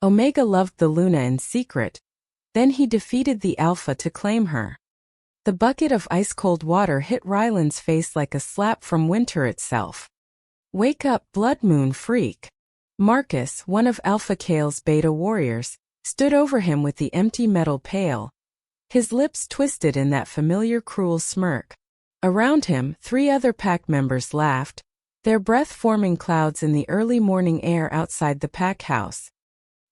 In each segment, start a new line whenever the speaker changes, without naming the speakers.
Omega loved the Luna in secret. Then he defeated the Alpha to claim her. The bucket of ice-cold water hit Ryland's face like a slap from winter itself. "Wake up, Blood Moon freak." Marcus, one of Alpha Kale's beta warriors, stood over him with the empty metal pail. His lips twisted in that familiar cruel smirk. Around him, 3 other pack members laughed, their breath forming clouds in the early morning air outside the pack house.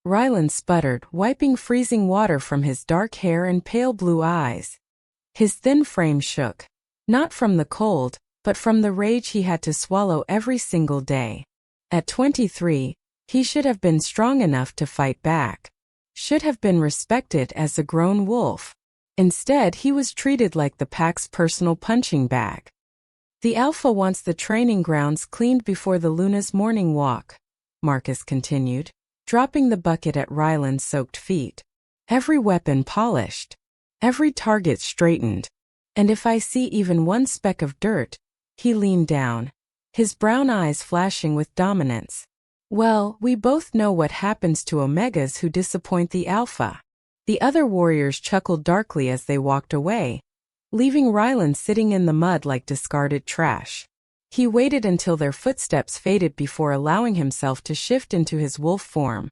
Ryland sputtered, wiping freezing water from his dark hair and pale blue eyes. His thin frame shook, not from the cold, but from the rage he had to swallow every single day. At 23, he should have been strong enough to fight back. Should have been respected as a grown wolf. Instead, he was treated like the pack's personal punching bag. "The Alpha wants the training grounds cleaned before the Luna's morning walk," Marcus continued, dropping the bucket at Ryland's soaked feet. "Every weapon polished. Every target straightened. And if I see even one speck of dirt," he leaned down, his brown eyes flashing with dominance. "Well, we both know what happens to Omegas who disappoint the Alpha." The other warriors chuckled darkly as they walked away, leaving Ryland sitting in the mud like discarded trash. He waited until their footsteps faded before allowing himself to shift into his wolf form.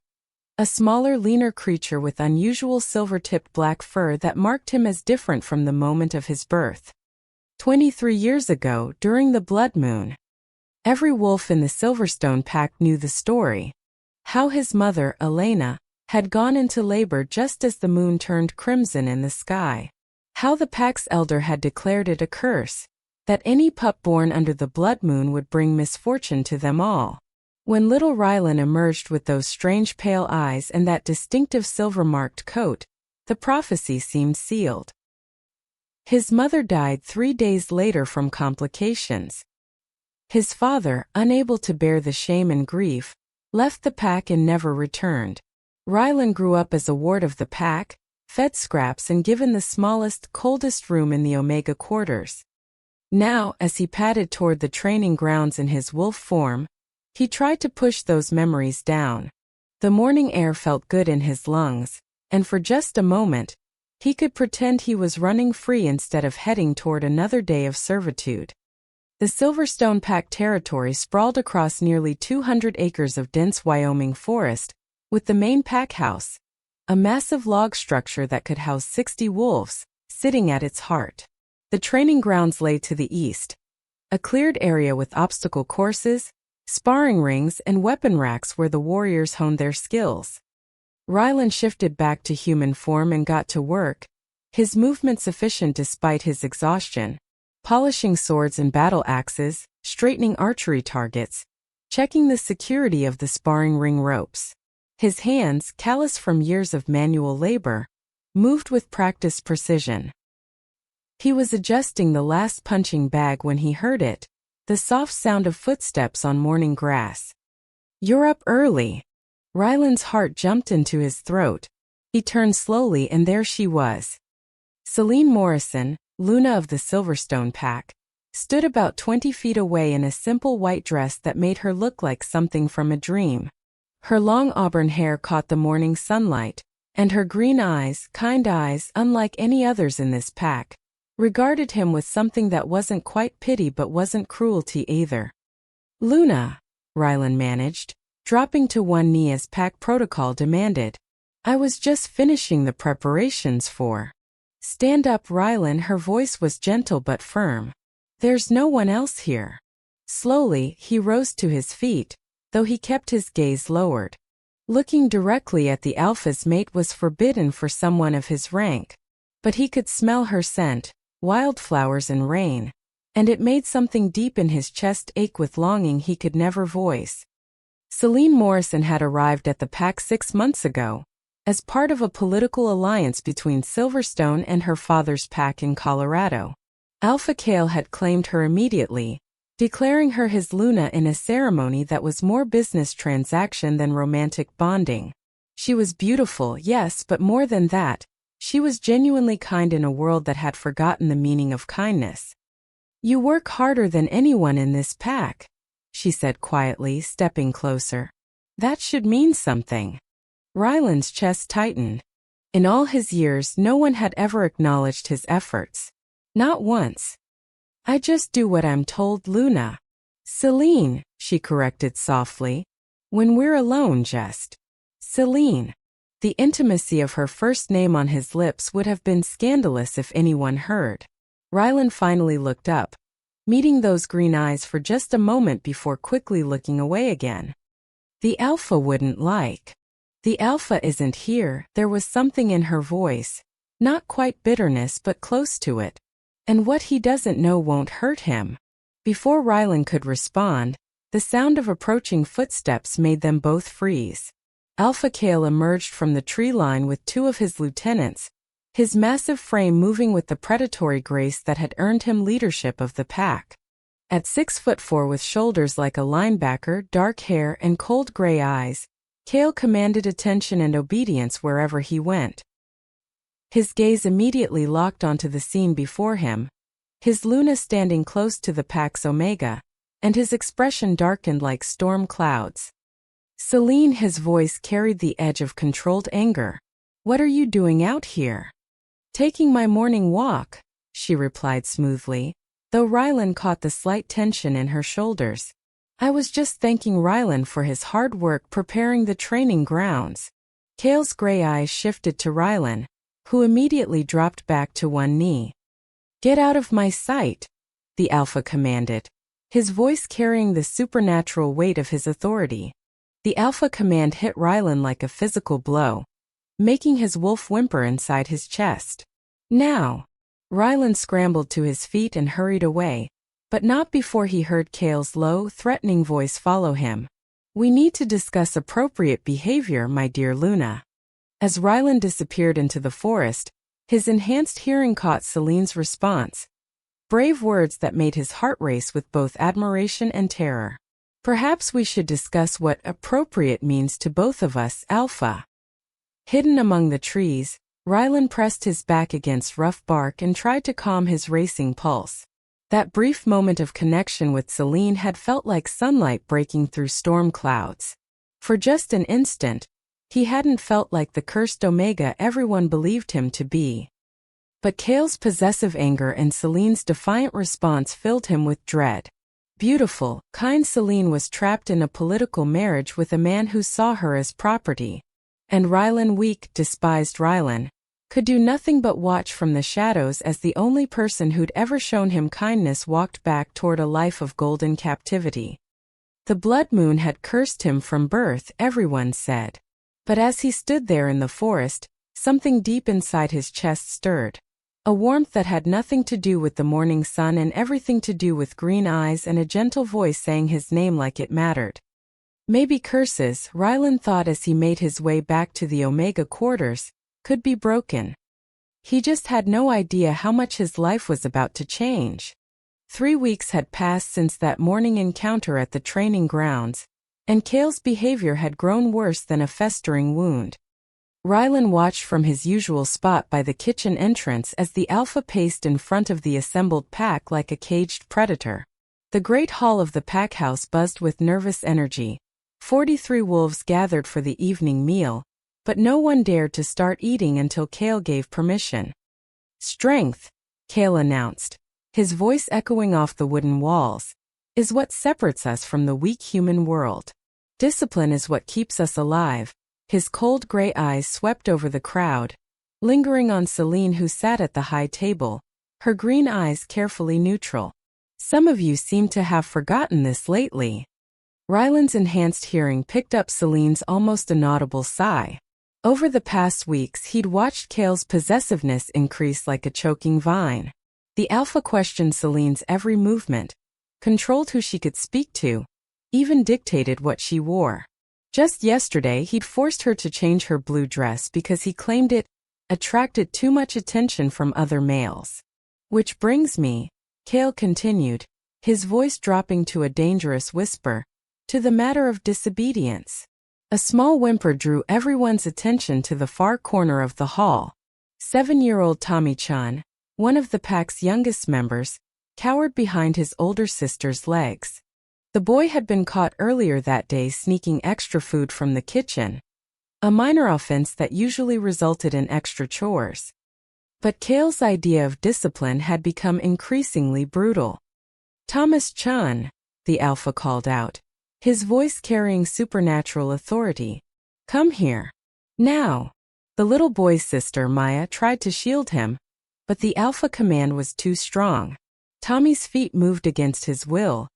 A smaller, leaner creature with unusual silver-tipped black fur that marked him as different from the moment of his birth. 23 years ago, during the Blood Moon. Every wolf in the Silverstone pack knew the story. How his mother, Elena, had gone into labor just as the moon turned crimson in the sky. How the pack's elder had declared it a curse, that any pup born under the blood moon would bring misfortune to them all. When little Ryland emerged with those strange pale eyes and that distinctive silver-marked coat, the prophecy seemed sealed. His mother died 3 days later from complications. His father, unable to bear the shame and grief, left the pack and never returned. Ryland grew up as a ward of the pack, fed scraps and given the smallest, coldest room in the Omega quarters. Now, as he padded toward the training grounds in his wolf form, he tried to push those memories down. The morning air felt good in his lungs, and for just a moment, he could pretend he was running free instead of heading toward another day of servitude. The Silverstone Pack territory sprawled across nearly 200 acres of dense Wyoming forest, with the main pack house, a massive log structure that could house 60 wolves, sitting at its heart. The training grounds lay to the east, a cleared area with obstacle courses, sparring rings and weapon racks where the warriors honed their skills. Ryland shifted back to human form and got to work, his movements efficient despite his exhaustion, polishing swords and battle axes, straightening archery targets, checking the security of the sparring ring ropes. His hands, callous from years of manual labor, moved with practiced precision. He was adjusting the last punching bag when he heard it, the soft sound of footsteps on morning grass. "You're up early." Ryland's heart jumped into his throat. He turned slowly and there she was. Celine Morrison, Luna of the Silverstone Pack, stood about 20 feet away in a simple white dress that made her look like something from a dream. Her long auburn hair caught the morning sunlight, and her green eyes, kind eyes unlike any others in this pack, regarded him with something that wasn't quite pity but wasn't cruelty either. "Luna," Ryland managed, dropping to one knee as pack protocol demanded. "I was just finishing the preparations for." "Stand up, Ryland." Her voice was gentle but firm. "There's no one else here." Slowly, he rose to his feet, though he kept his gaze lowered. Looking directly at the Alpha's mate was forbidden for someone of his rank, but he could smell her scent, wildflowers and rain, and it made something deep in his chest ache with longing he could never voice. Celine Morrison had arrived at the pack 6 months ago, as part of a political alliance between Silverstone and her father's pack in Colorado. Alpha Kale had claimed her immediately, declaring her his Luna in a ceremony that was more business transaction than romantic bonding. She was beautiful, yes, but more than that, she was genuinely kind in a world that had forgotten the meaning of kindness. "You work harder than anyone in this pack," she said quietly, stepping closer. "That should mean something." Ryland's chest tightened. In all his years, no one had ever acknowledged his efforts. Not once. I just do what I'm told, Luna. Celine, she corrected softly. When we're alone, just. Celine. The intimacy of her first name on his lips would have been scandalous if anyone heard. Ryland finally looked up, meeting those green eyes for just a moment before quickly looking away again. The Alpha wouldn't like. The Alpha isn't here. There was something in her voice. Not quite bitterness, but close to it. And what he doesn't know won't hurt him. Before Ryland could respond, the sound of approaching footsteps made them both freeze. Alpha Kale emerged from the tree line with two of his lieutenants, his massive frame moving with the predatory grace that had earned him leadership of the pack. At 6'4" with shoulders like a linebacker, dark hair, and cold gray eyes, Kale commanded attention and obedience wherever he went. His gaze immediately locked onto the scene before him, his Luna standing close to the pack's Omega, and his expression darkened like storm clouds. Celine, his voice carried the edge of controlled anger. What are you doing out here? Taking my morning walk, she replied smoothly, though Ryland caught the slight tension in her shoulders. I was just thanking Ryland for his hard work preparing the training grounds. Kale's gray eyes shifted to Ryland, who immediately dropped back to one knee. Get out of my sight, the Alpha commanded, his voice carrying the supernatural weight of his authority. The Alpha command hit Ryland like a physical blow, making his wolf whimper inside his chest. Now! Ryland scrambled to his feet and hurried away, but not before he heard Kale's low, threatening voice follow him. We need to discuss appropriate behavior, my dear Luna. As Ryland disappeared into the forest, his enhanced hearing caught Celine's response. Brave words that made his heart race with both admiration and terror. Perhaps we should discuss what appropriate means to both of us, Alpha. Hidden among the trees, Ryland pressed his back against rough bark and tried to calm his racing pulse. That brief moment of connection with Celine had felt like sunlight breaking through storm clouds. For just an instant, he hadn't felt like the cursed Omega everyone believed him to be. But Kale's possessive anger and Celine's defiant response filled him with dread. Beautiful, kind Celine was trapped in a political marriage with a man who saw her as property. And Ryland, weak, despised Ryland, could do nothing but watch from the shadows as the only person who'd ever shown him kindness walked back toward a life of golden captivity. The blood moon had cursed him from birth, everyone said. But as he stood there in the forest, something deep inside his chest stirred. A warmth that had nothing to do with the morning sun and everything to do with green eyes and a gentle voice saying his name like it mattered. Maybe curses, Ryland thought as he made his way back to the Omega quarters, could be broken. He just had no idea how much his life was about to change. 3 weeks had passed since that morning encounter at the training grounds, and Kale's behavior had grown worse than a festering wound. Ryland watched from his usual spot by the kitchen entrance as the Alpha paced in front of the assembled pack like a caged predator. The great hall of the pack house buzzed with nervous energy. 43 wolves gathered for the evening meal, but no one dared to start eating until Kale gave permission. Strength, Kale announced, his voice echoing off the wooden walls, is what separates us from the weak human world. Discipline is what keeps us alive. His cold gray eyes swept over the crowd, lingering on Celine who sat at the high table, her green eyes carefully neutral. Some of you seem to have forgotten this lately. Ryland's enhanced hearing picked up Celine's almost inaudible sigh. Over the past weeks he'd watched Kale's possessiveness increase like a choking vine. The Alpha questioned Celine's every movement, controlled who she could speak to, even dictated what she wore. Just yesterday he'd forced her to change her blue dress because he claimed it attracted too much attention from other males. Which brings me, Kale continued, his voice dropping to a dangerous whisper, to the matter of disobedience. A small whimper drew everyone's attention to the far corner of the hall. 7-year-old Tommy-chan, one of the pack's youngest members, cowered behind his older sister's legs. The boy had been caught earlier that day sneaking extra food from the kitchen. a minor offense that usually resulted in extra chores. But Kale's idea of discipline had become increasingly brutal. "Thomas Chun," the alpha called out, his voice carrying supernatural authority. "Come here. Now." The little boy's sister, Maya, tried to shield him, but the alpha command was too strong. Tommy's feet moved against his will,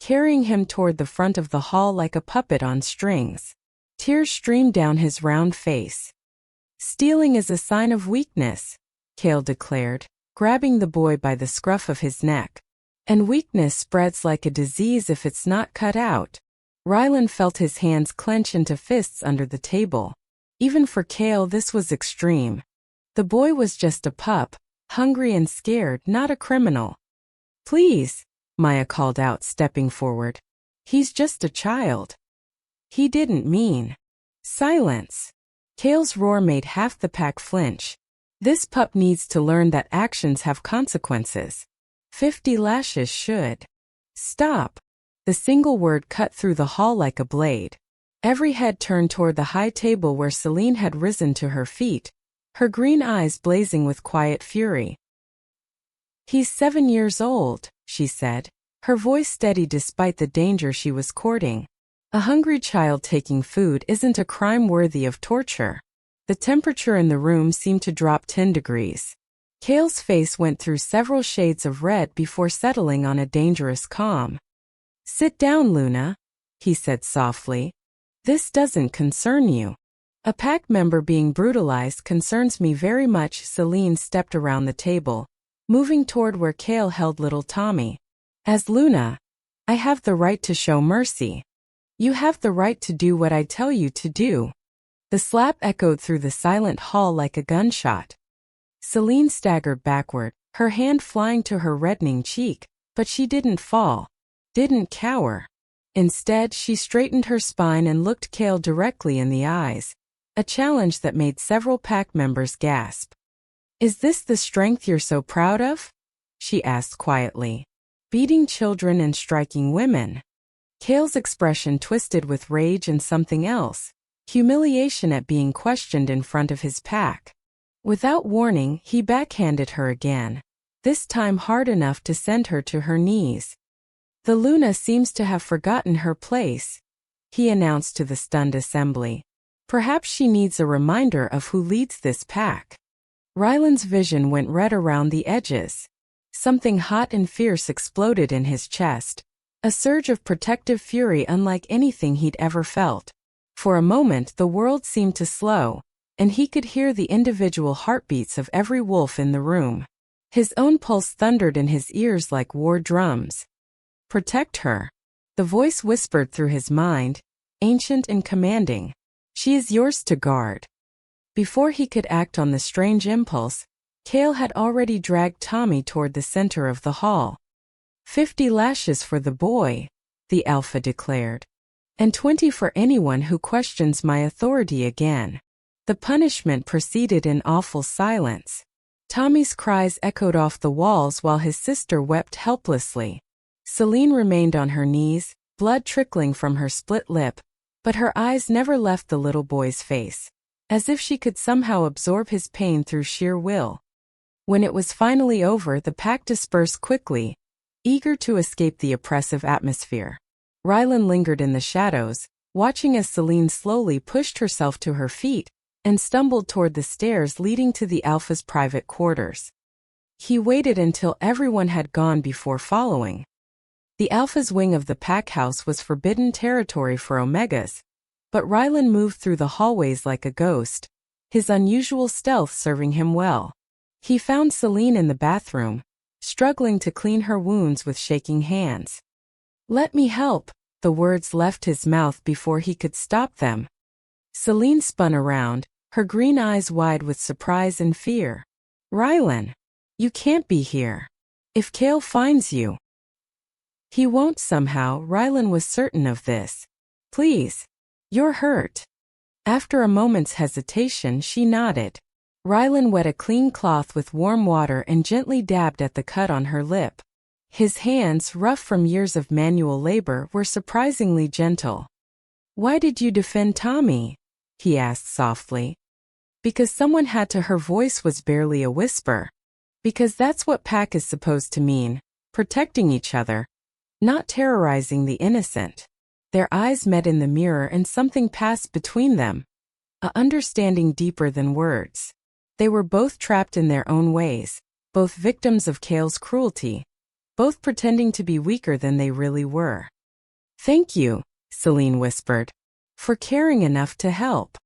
carrying him toward the front of the hall like a puppet on strings. Tears streamed down his round face. "Stealing is a sign of weakness," Kale declared, grabbing the boy by the scruff of his neck. "And weakness spreads like a disease if it's not cut out." Rylan felt his hands clench into fists under the table. Even for Kale, this was extreme. The boy was just a pup, hungry and scared, not a criminal. "Please," Maya called out, stepping forward. "He's just a child." "He didn't mean." "Silence." Kale's roar made half the pack flinch. "This pup needs to learn that actions have consequences. 50 lashes should." "Stop." The single word cut through the hall like a blade. Every head turned toward the high table where Celine had risen to her feet, her green eyes blazing with quiet fury. "He's 7 years old," she said, her voice steady despite the danger she was courting. "A hungry child taking food isn't a crime worthy of torture." The temperature in the room seemed to drop 10 degrees. Kale's face went through several shades of red before settling on a dangerous calm. "Sit down, Luna," he said softly. "This doesn't concern you. A pack member being brutalized concerns me very much." Celine stepped around the table, moving toward where Kale held little Tommy. "As Luna, I have the right to show mercy. You have the right to do what I tell you to do." The slap echoed through the silent hall like a gunshot. Celine staggered backward, her hand flying to her reddening cheek, but she didn't fall, didn't cower. Instead, she straightened her spine and looked Kale directly in the eyes, a challenge that made several pack members gasp. "Is this the strength you're so proud of?" she asked quietly. "Beating children and striking women?" Kale's expression twisted with rage and something else, humiliation at being questioned in front of his pack. Without warning, he backhanded her again, this time hard enough to send her to her knees. "The Luna seems to have forgotten her place," he announced to the stunned assembly. "Perhaps she needs a reminder of who leads this pack." Rylan's vision went red around the edges. Something hot and fierce exploded in his chest, a surge of protective fury unlike anything he'd ever felt. For a moment, the world seemed to slow, and he could hear the individual heartbeats of every wolf in the room. His own pulse thundered in his ears like war drums. "Protect her," the voice whispered through his mind, ancient and commanding. "She is yours to guard." Before he could act on the strange impulse, Kale had already dragged Tommy toward the center of the hall. 50 lashes for the boy," the alpha declared. "And 20 for anyone who questions my authority again." The punishment proceeded in awful silence. Tommy's cries echoed off the walls while his sister wept helplessly. Celine remained on her knees, blood trickling from her split lip, but her eyes never left the little boy's face, as if she could somehow absorb his pain through sheer will. When it was finally over, the pack dispersed quickly, eager to escape the oppressive atmosphere. Rylan lingered in the shadows, watching as Celine slowly pushed herself to her feet and stumbled toward the stairs leading to the Alpha's private quarters. He waited until everyone had gone before following. The Alpha's wing of the pack house was forbidden territory for Omegas, but Rylan moved through the hallways like a ghost, his unusual stealth serving him well. He found Celine in the bathroom, struggling to clean her wounds with shaking hands. "Let me help," the words left his mouth before he could stop them. Celine spun around, her green eyes wide with surprise and fear. "Rylan, you can't be here. If Kale finds you..." "He won't somehow," Rylan was certain of this. "Please. You're hurt." After a moment's hesitation, she nodded. Rylan wet a clean cloth with warm water and gently dabbed at the cut on her lip. His hands, rough from years of manual labor, were surprisingly gentle. "Why did you defend Tommy?" he asked softly. Because someone had to. Her voice was barely a whisper. Because that's what pack is supposed to mean, protecting each other, not terrorizing the innocent. Their eyes met in the mirror and something passed between them. A understanding deeper than words. They were both trapped in their own ways, both victims of Cale's cruelty, both pretending to be weaker than they really were. Thank you, Celine whispered, for caring enough to help.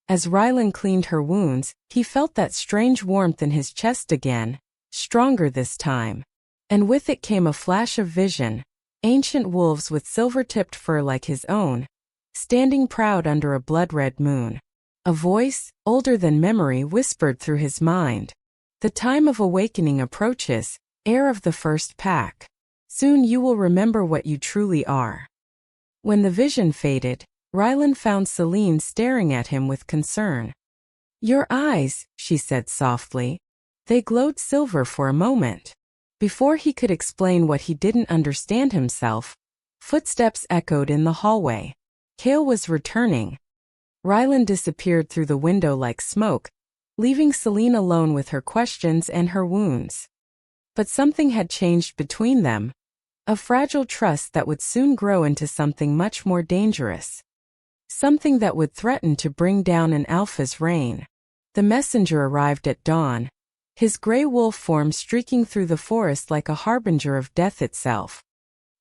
As Rylan cleaned her wounds, he felt that strange warmth in his chest again, stronger this time. And with it came a flash of vision, ancient wolves with silver-tipped fur like his own, standing proud under a blood-red moon. A voice, older than memory, whispered through his mind. The time of awakening approaches, heir of the first pack. Soon you will remember what you truly are. When the vision faded, Rylan found Celine staring at him with concern. Your eyes, she said softly. They glowed silver for a moment. Before he could explain what he didn't understand himself, footsteps echoed in the hallway. Cale was returning. Rylan disappeared through the window like smoke, leaving Celine alone with her questions and her wounds. But something had changed between them, a fragile trust that would soon grow into something much more dangerous. Something that would threaten to bring down an alpha's reign. The messenger arrived at dawn, his gray wolf form streaking through the forest like a harbinger of death itself.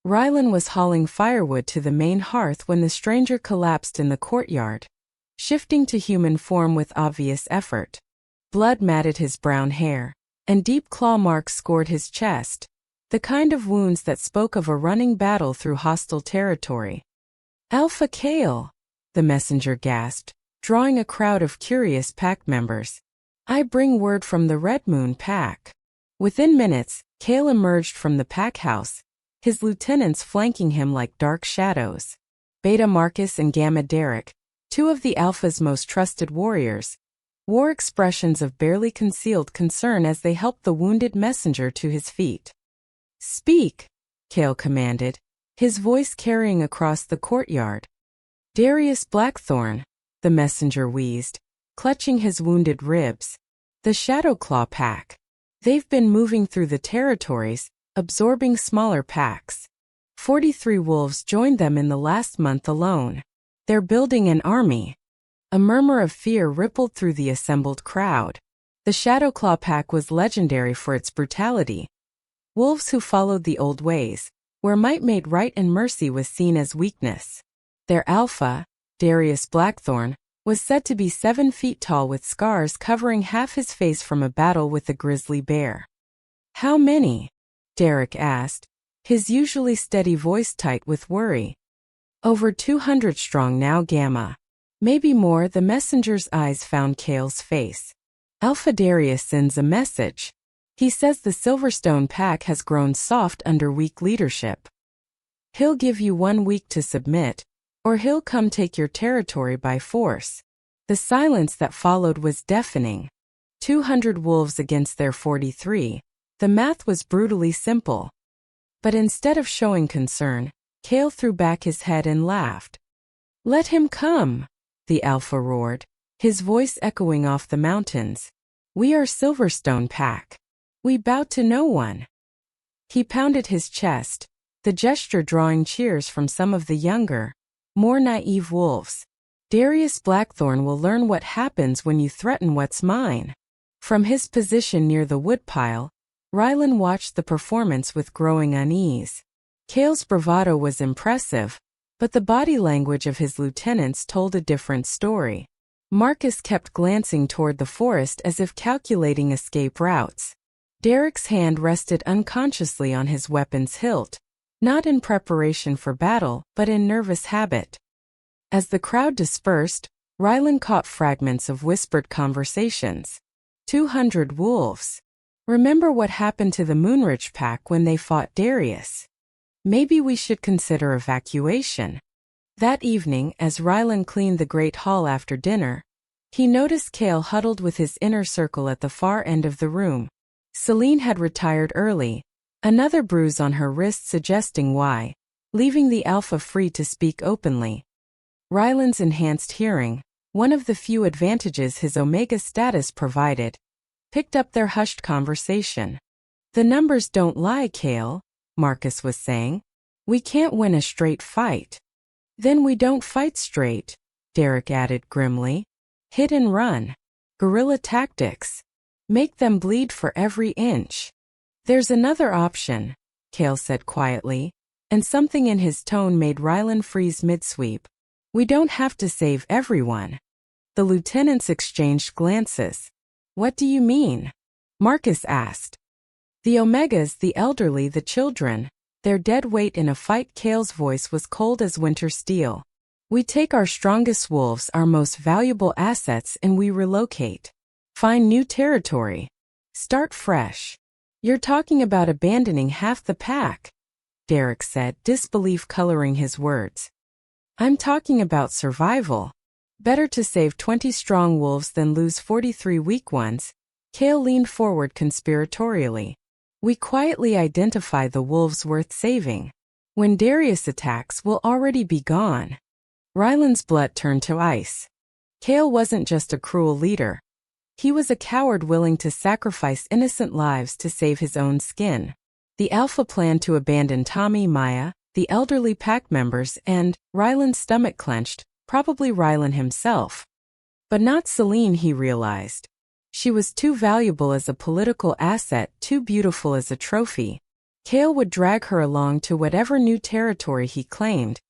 Rylan was hauling firewood to the main hearth when the stranger collapsed in the courtyard, shifting to human form with obvious effort. Blood matted his brown hair, and deep claw marks scored his chest, the kind of wounds that spoke of a running battle through hostile territory. Alpha Cale, the messenger gasped, drawing a crowd of curious pack members. I bring word from the Red Moon pack. Within minutes, Cale emerged from the pack house, his lieutenants flanking him like dark shadows. Beta Marcus and Gamma Derek, two of the Alpha's most trusted warriors, wore expressions of barely concealed concern as they helped the wounded messenger to his feet. Speak, Cale commanded, his voice carrying across the courtyard. Darius Blackthorn, the messenger wheezed, clutching his wounded ribs. The Shadowclaw pack. They've been moving through the territories, absorbing smaller packs. 43 wolves joined them in the last month alone. They're building an army. A murmur of fear rippled through the assembled crowd. The Shadowclaw pack was legendary for its brutality. Wolves who followed the old ways, where might made right and mercy was seen as weakness. Their alpha, Darius Blackthorn, was said to be 7 feet tall with scars covering half his face from a battle with a grizzly bear. How many? Derek asked, his usually steady voice tight with worry. Over 200 strong now, Gamma. Maybe more. The messenger's eyes found Cale's face. Alpha Darius sends a message. He says the Silverstone pack has grown soft under weak leadership. He'll give you 1 week to submit, or he'll come take your territory by force. The silence that followed was deafening. 200 wolves against their 43. The math was brutally simple. But instead of showing concern, Cale threw back his head and laughed. Let him come, the Alpha roared, his voice echoing off the mountains. We are Silverstone pack. We bow to no one. He pounded his chest, the gesture drawing cheers from some of the younger, more naive wolves. Darius Blackthorn will learn what happens when you threaten what's mine. From his position near the woodpile, Rylan watched the performance with growing unease. Cale's bravado was impressive, but the body language of his lieutenants told a different story. Marcus kept glancing toward the forest as if calculating escape routes. Derek's hand rested unconsciously on his weapon's hilt, not in preparation for battle, but in nervous habit. As the crowd dispersed, Rylan caught fragments of whispered conversations. 200 wolves. Remember what happened to the Moonridge pack when they fought Darius? Maybe we should consider evacuation. That evening, as Rylan cleaned the great hall after dinner, he noticed Cale huddled with his inner circle at the far end of the room. Celine had retired early, another bruise on her wrist suggesting why, leaving the Alpha free to speak openly. Rylan's enhanced hearing, one of the few advantages his Omega status provided, picked up their hushed conversation. The numbers don't lie, Kale, Marcus was saying. We can't win a straight fight. Then we don't fight straight, Derek added grimly. Hit and run. Guerrilla tactics. Make them bleed for every inch. There's another option, Kale said quietly, and something in his tone made Rylan freeze mid-sweep. We don't have to save everyone. The lieutenants exchanged glances. What do you mean? Marcus asked. The Omegas, the elderly, the children, their dead weight in a fight. Kale's voice was cold as winter steel. We take our strongest wolves, our most valuable assets, and we relocate. Find new territory. Start fresh. You're talking about abandoning half the pack, Derek said, disbelief coloring his words. I'm talking about survival. Better to save 20 strong wolves than lose 43 weak ones. Kale leaned forward conspiratorially. We quietly identify the wolves worth saving. When Darius attacks, we'll already be gone. Rylan's blood turned to ice. Kale wasn't just a cruel leader. He was a coward willing to sacrifice innocent lives to save his own skin. The Alpha planned to abandon Tommy, Maya, the elderly pack members, and, Rylan's stomach clenched, probably Rylan himself. But not Celine, he realized. She was too valuable as a political asset, too beautiful as a trophy. Kale would drag her along to whatever new territory he claimed,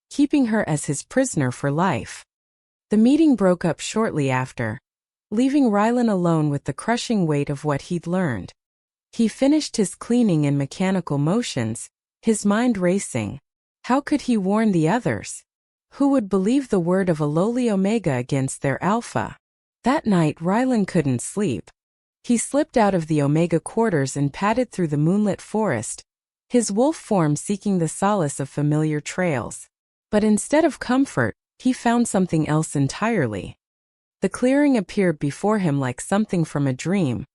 keeping her as his prisoner for life. The meeting broke up shortly after, leaving Rylan alone with the crushing weight of what he'd learned. He finished his cleaning in mechanical motions, his mind racing. How could he warn the others? Who would believe the word of a lowly Omega against their Alpha? That night Rylan couldn't sleep. He slipped out of the Omega quarters and padded through the moonlit forest, his wolf form seeking the solace of familiar trails. But instead of comfort, he found something else entirely. The clearing appeared before him like something from a dream.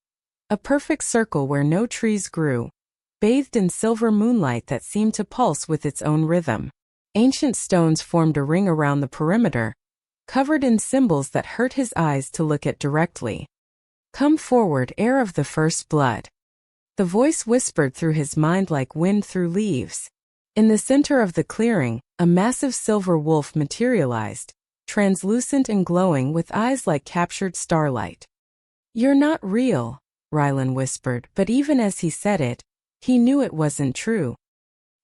A perfect circle where no trees grew, bathed in silver moonlight that seemed to pulse with its own rhythm. Ancient stones formed a ring around the perimeter, covered in symbols that hurt his eyes to look at directly. Come forward, heir of the first blood. The voice whispered through his mind like wind through leaves. In the center of the clearing, a massive silver wolf materialized, translucent and glowing with eyes like captured starlight. You're not real, Rylan whispered, but even as he said it, he knew it wasn't true.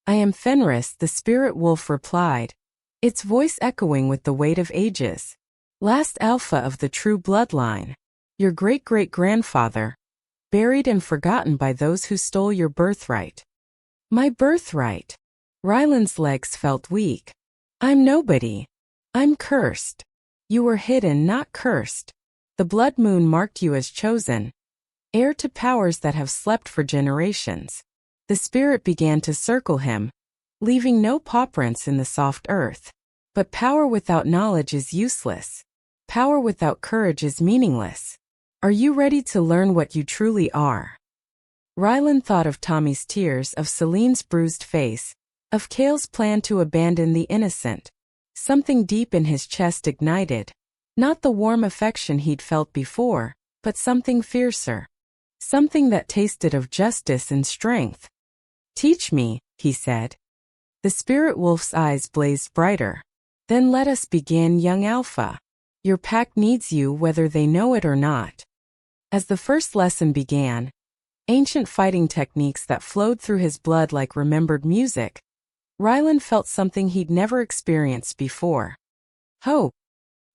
I am Fenris, the spirit wolf replied, its voice echoing with the weight of ages. Last Alpha of the true bloodline. Your great-great-grandfather. Buried and forgotten by those who stole your birthright. My birthright. Rylan's legs felt weak. I'm nobody. I'm cursed. You were hidden, not cursed. The blood moon marked you as chosen. Heir to powers that have slept for generations. The spirit began to circle him, leaving no pawprints in the soft earth. But power without knowledge is useless. Power without courage is meaningless. Are you ready to learn what you truly are? Rylan thought of Tommy's tears, of Celine's bruised face, of Kale's plan to abandon the innocent. Something deep in his chest ignited. Not the warm affection he'd felt before, but something fiercer. Something that tasted of justice and strength. Teach me, he said. The spirit wolf's eyes blazed brighter. Then let us begin, young Alpha. Your pack needs you whether they know it or not. As the first lesson began, ancient fighting techniques that flowed through his blood like remembered music, Rylan felt something he'd never experienced before. Hope.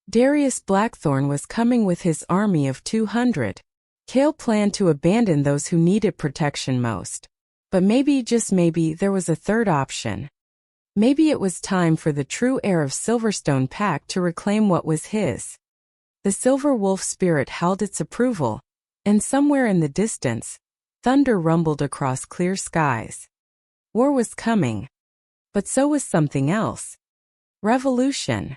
Darius Blackthorn was coming with his army of 200. Kale planned to abandon those who needed protection most. But maybe, just maybe, there was a third option. Maybe it was time for the true heir of Silverstone Pack to reclaim what was his. The Silver Wolf spirit howled its approval, and somewhere in the distance, thunder rumbled across clear skies. War was coming. But so was something else. Revolution.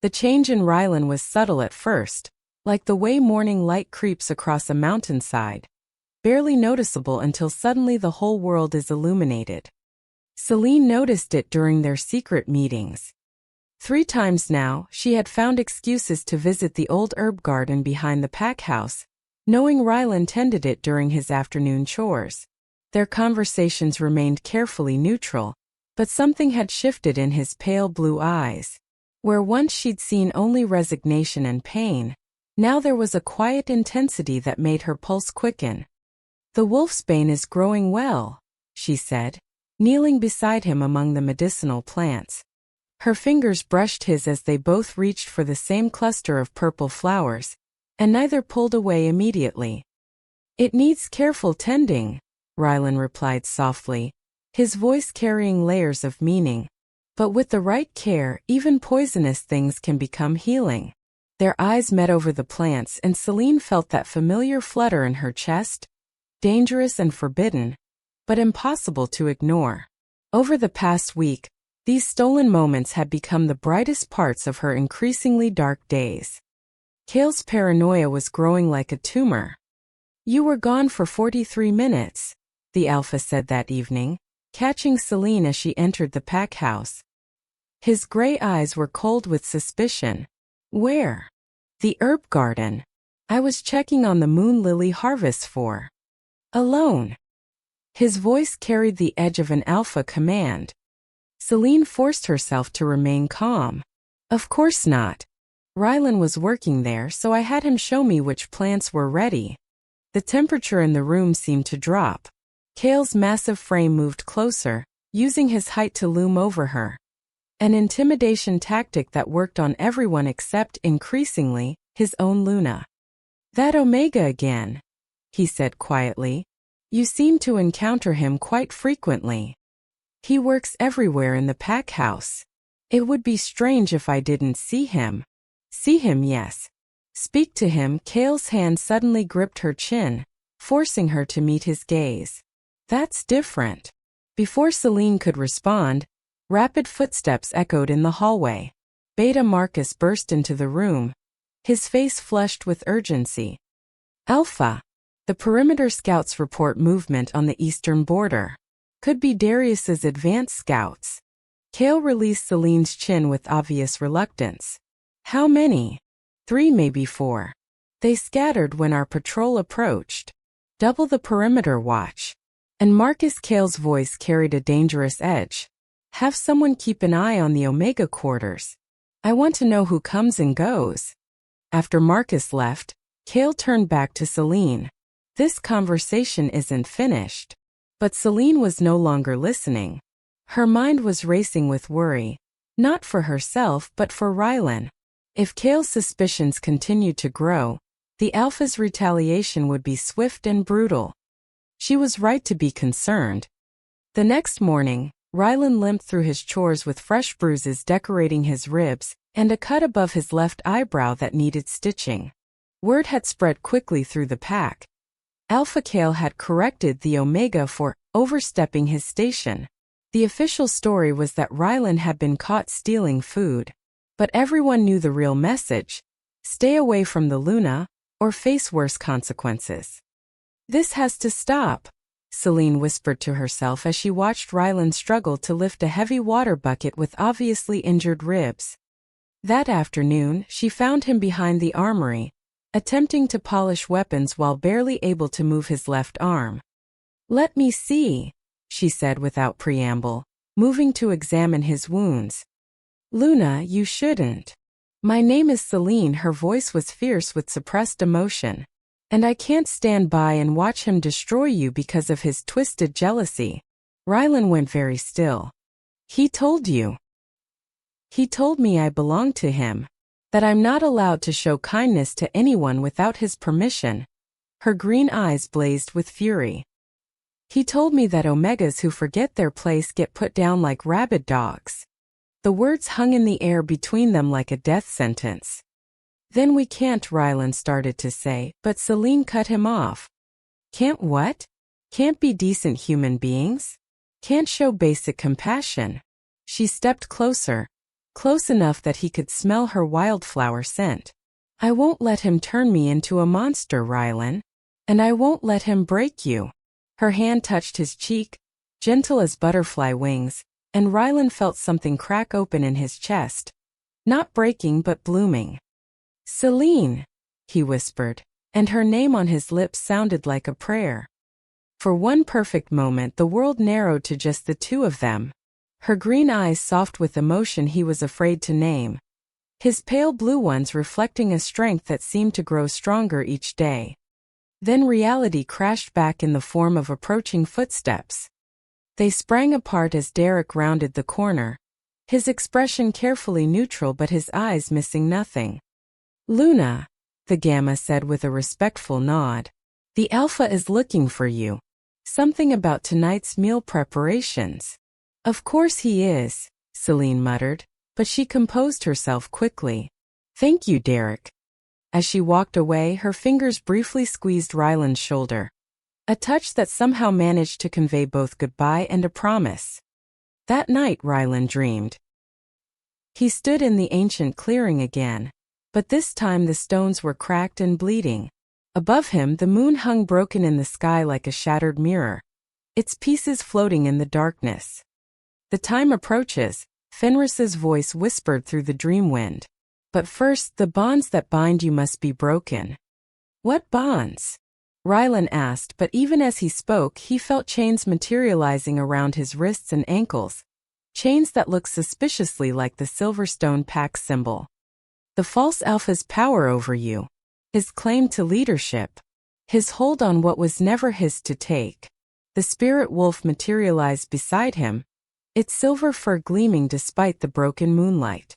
The change in Rylan was subtle at first, like the way morning light creeps across a mountainside, barely noticeable until suddenly the whole world is illuminated. Celine noticed it during their secret meetings. 3 times now, she had found excuses to visit the old herb garden behind the pack house, knowing Rylan tended it during his afternoon chores. Their conversations remained carefully neutral, but something had shifted in his pale blue eyes. Where once she'd seen only resignation and pain, now there was a quiet intensity that made her pulse quicken. "The wolfsbane is growing well," she said, kneeling beside him among the medicinal plants. Her fingers brushed his as they both reached for the same cluster of purple flowers, and neither pulled away immediately. "It needs careful tending," Rylan replied softly, his voice carrying layers of meaning. "But with the right care, even poisonous things can become healing." Their eyes met over the plants and Celine felt that familiar flutter in her chest, dangerous and forbidden, but impossible to ignore. Over the past week, these stolen moments had become the brightest parts of her increasingly dark days. Kale's paranoia was growing like a tumor. "You were gone for 43 minutes, the Alpha said that evening, catching Celine as she entered the pack house. His gray eyes were cold with suspicion. "Where?" "The herb garden. I was checking on the moon lily harvests for." "Alone?" His voice carried the edge of an Alpha command. Celine forced herself to remain calm. "Of course not. Rylan was working there, so I had him show me which plants were ready." The temperature in the room seemed to drop. Kale's massive frame moved closer, using his height to loom over her. An intimidation tactic that worked on everyone except, increasingly, his own Luna. "That Omega again," he said quietly. "You seem to encounter him quite frequently." "He works everywhere in the pack house. It would be strange if I didn't see him." "See him, yes. Speak to him." Kale's hand suddenly gripped her chin, forcing her to meet his gaze. "That's different." Before Celine could respond, rapid footsteps echoed in the hallway. Beta Marcus burst into the room, his face flushed with urgency. "Alpha." The perimeter scouts report movement on the eastern border. "Could be Darius's advanced scouts." Kale released Celine's chin with obvious reluctance. "How many?" "3, maybe 4. They scattered when our patrol approached. Double the perimeter watch." And Marcus Kale's voice carried a dangerous edge. "Have someone keep an eye on the Omega quarters. I want to know who comes and goes." After Marcus left, Kale turned back to Celine. "This conversation isn't finished." But Celine was no longer listening. Her mind was racing with worry, not for herself but for Rylan. If Kale's suspicions continued to grow, the Alpha's retaliation would be swift and brutal. She was right to be concerned. The next morning, Rylan limped through his chores with fresh bruises decorating his ribs and a cut above his left eyebrow that needed stitching. Word had spread quickly through the pack. Alpha Kale had corrected the Omega for overstepping his station. The official story was that Rylan had been caught stealing food. But everyone knew the real message: stay away from the Luna, or face worse consequences. "This has to stop," Celine whispered to herself as she watched Rylan struggle to lift a heavy water bucket with obviously injured ribs. That afternoon, she found him behind the armory, attempting to polish weapons while barely able to move his left arm. "Let me see," she said without preamble, moving to examine his wounds. "Luna, you shouldn't." "My name is Celine." Her voice was fierce with suppressed emotion. "And I can't stand by and watch him destroy you because of his twisted jealousy." Rylan went very still. "He told you." "He told me I belong to him. That I'm not allowed to show kindness to anyone without his permission." Her green eyes blazed with fury. "He told me that Omegas who forget their place get put down like rabid dogs." The words hung in the air between them like a death sentence. "Then we can't," Rylan started to say, but Celine cut him off. "Can't what?" "Can't be decent human beings? Can't show basic compassion?" She stepped closer, close enough that he could smell her wildflower scent. "I won't let him turn me into a monster, Rylan. And I won't let him break you." Her hand touched his cheek, gentle as butterfly wings, and Rylan felt something crack open in his chest, Not breaking but blooming. Selene, he whispered, and her name on his lips sounded like a prayer. For one perfect moment the world narrowed to just the two of them, her green eyes soft with emotion he was afraid to name, his pale blue ones reflecting a strength that seemed to grow stronger each day. Then reality crashed back in the form of approaching footsteps. They sprang apart as Derek rounded the corner, his expression carefully neutral but his eyes missing nothing. "Luna," the Gamma said with a respectful nod. "The Alpha is looking for you. Something about tonight's meal preparations." "Of course he is," Selene muttered, but she composed herself quickly. "Thank you, Derek." As she walked away, her fingers briefly squeezed Ryland's shoulder, a touch that somehow managed to convey both goodbye and a promise. That night Ryland dreamed. He stood in the ancient clearing again, but this time the stones were cracked and bleeding. Above him the moon hung broken in the sky like a shattered mirror, its pieces floating in the darkness. "The time approaches," Fenris's voice whispered through the dream wind. "But first, the bonds that bind you must be broken." "What bonds?" Ryland asked, but even as he spoke he felt chains materializing around his wrists and ankles, chains that looked suspiciously like the Silverstone Pact symbol. "The false Alpha's power over you, his claim to leadership, his hold on what was never his to take." The spirit wolf materialized beside him, its silver fur gleaming despite the broken moonlight.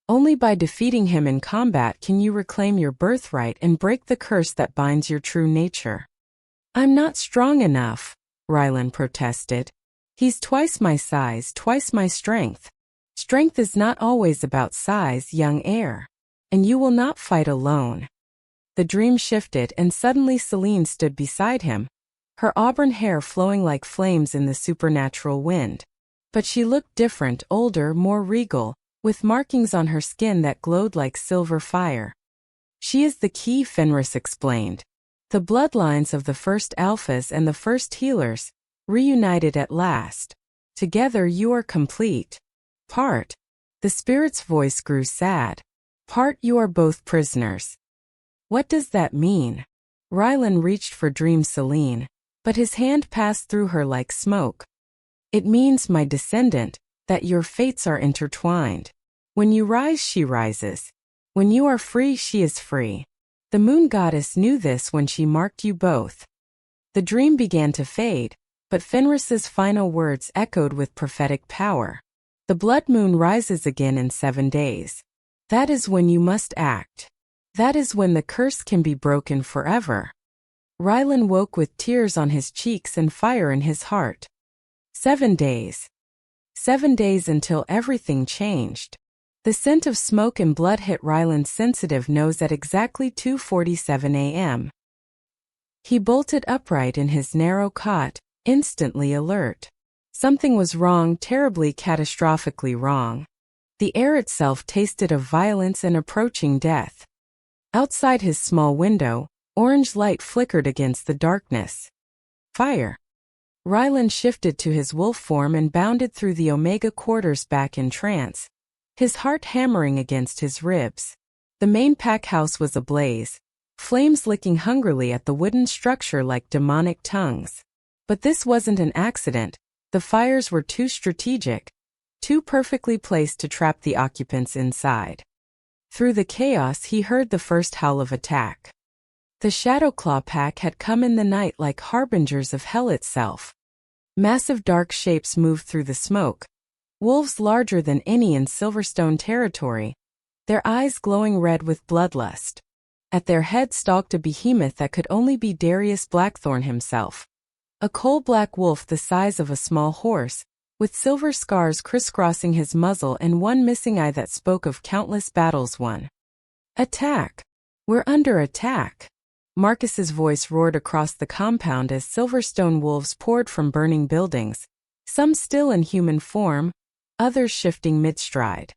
"Only by defeating him in combat can you reclaim your birthright and break the curse that binds your true nature." "I'm not strong enough," Ryland protested. "He's twice my size, twice my strength." "Strength is not always about size, young heir. And you will not fight alone." The dream shifted and suddenly Selene stood beside him, her auburn hair flowing like flames in the supernatural wind. But she looked different, older, more regal, with markings on her skin that glowed like silver fire. "She is the key," Fenris explained. "The bloodlines of the first Alphas and the first healers, reunited at last. Together you are complete. Part." The spirit's voice grew sad. "Part you are both prisoners." "What does that mean?" Ryland reached for Dream Selene, but his hand passed through her like smoke. "It means, my descendant, that your fates are intertwined. When you rise, she rises. When you are free, she is free. The moon goddess knew this when she marked you both." The dream began to fade, but Fenris's final words echoed with prophetic power. "The blood moon rises again in 7 days. That is when you must act. That is when the curse can be broken forever." Ryland woke with tears on his cheeks and fire in his heart. 7 days. 7 days until everything changed. The scent of smoke and blood hit Ryland's sensitive nose at exactly 2:47 a.m. He bolted upright in his narrow cot, instantly alert. Something was wrong, terribly, catastrophically wrong. The air itself tasted of violence and approaching death. Outside his small window, orange light flickered against the darkness. Fire. Ryland shifted to his wolf form and bounded through the Omega quarters back in trance, his heart hammering against his ribs. The main pack house was ablaze, flames licking hungrily at the wooden structure like demonic tongues. But this wasn't an accident. The fires were too strategic, too perfectly placed to trap the occupants inside. Through the chaos he heard the first howl of attack. The Shadowclaw pack had come in the night like harbingers of hell itself. Massive dark shapes moved through the smoke, wolves larger than any in Silverstone territory, their eyes glowing red with bloodlust. At their head stalked a behemoth that could only be Darius Blackthorn himself. A coal-black wolf the size of a small horse, with silver scars crisscrossing his muzzle and one missing eye that spoke of countless battles won. "Attack! We're under attack!" Marcus's voice roared across the compound as Silverstone wolves poured from burning buildings, some still in human form, others shifting mid-stride.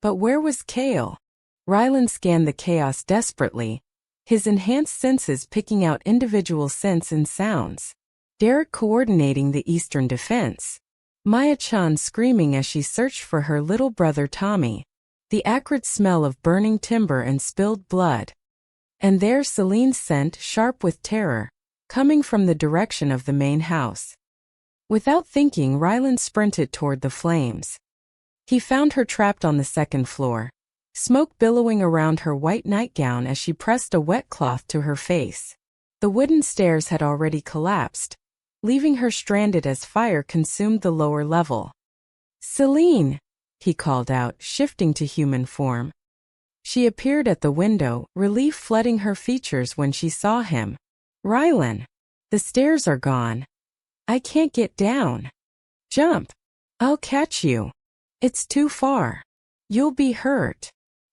But where was Kale? Ryland scanned the chaos desperately, his enhanced senses picking out individual scents and sounds. Derek coordinating the eastern defense. Maya-chan screaming as she searched for her little brother Tommy. the acrid smell of burning timber and spilled blood. And there Celine's scent, sharp with terror, coming from the direction of the main house. Without thinking, Ryland sprinted toward the flames. He found her trapped on the second floor, smoke billowing around her white nightgown as she pressed a wet cloth to her face. The wooden stairs had already collapsed, leaving her stranded as fire consumed the lower level. "Celine!" he called out, shifting to human form. She appeared at the window, relief flooding her features when she saw him. "Rylan! The stairs are gone. I can't get down. Jump! I'll catch you. It's too far. You'll be hurt.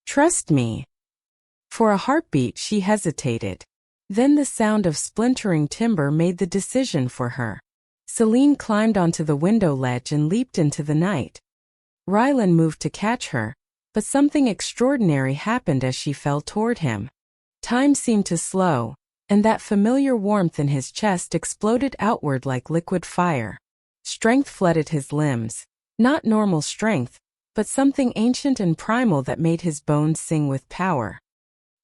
Trust me." For a heartbeat she hesitated. Then the sound of splintering timber made the decision for her. Celine climbed onto the window ledge and leaped into the night. Rylan moved to catch her, but something extraordinary happened as she fell toward him. Time seemed to slow, and that familiar warmth in his chest exploded outward like liquid fire. Strength flooded his limbs. Not normal strength, but something ancient and primal that made his bones sing with power.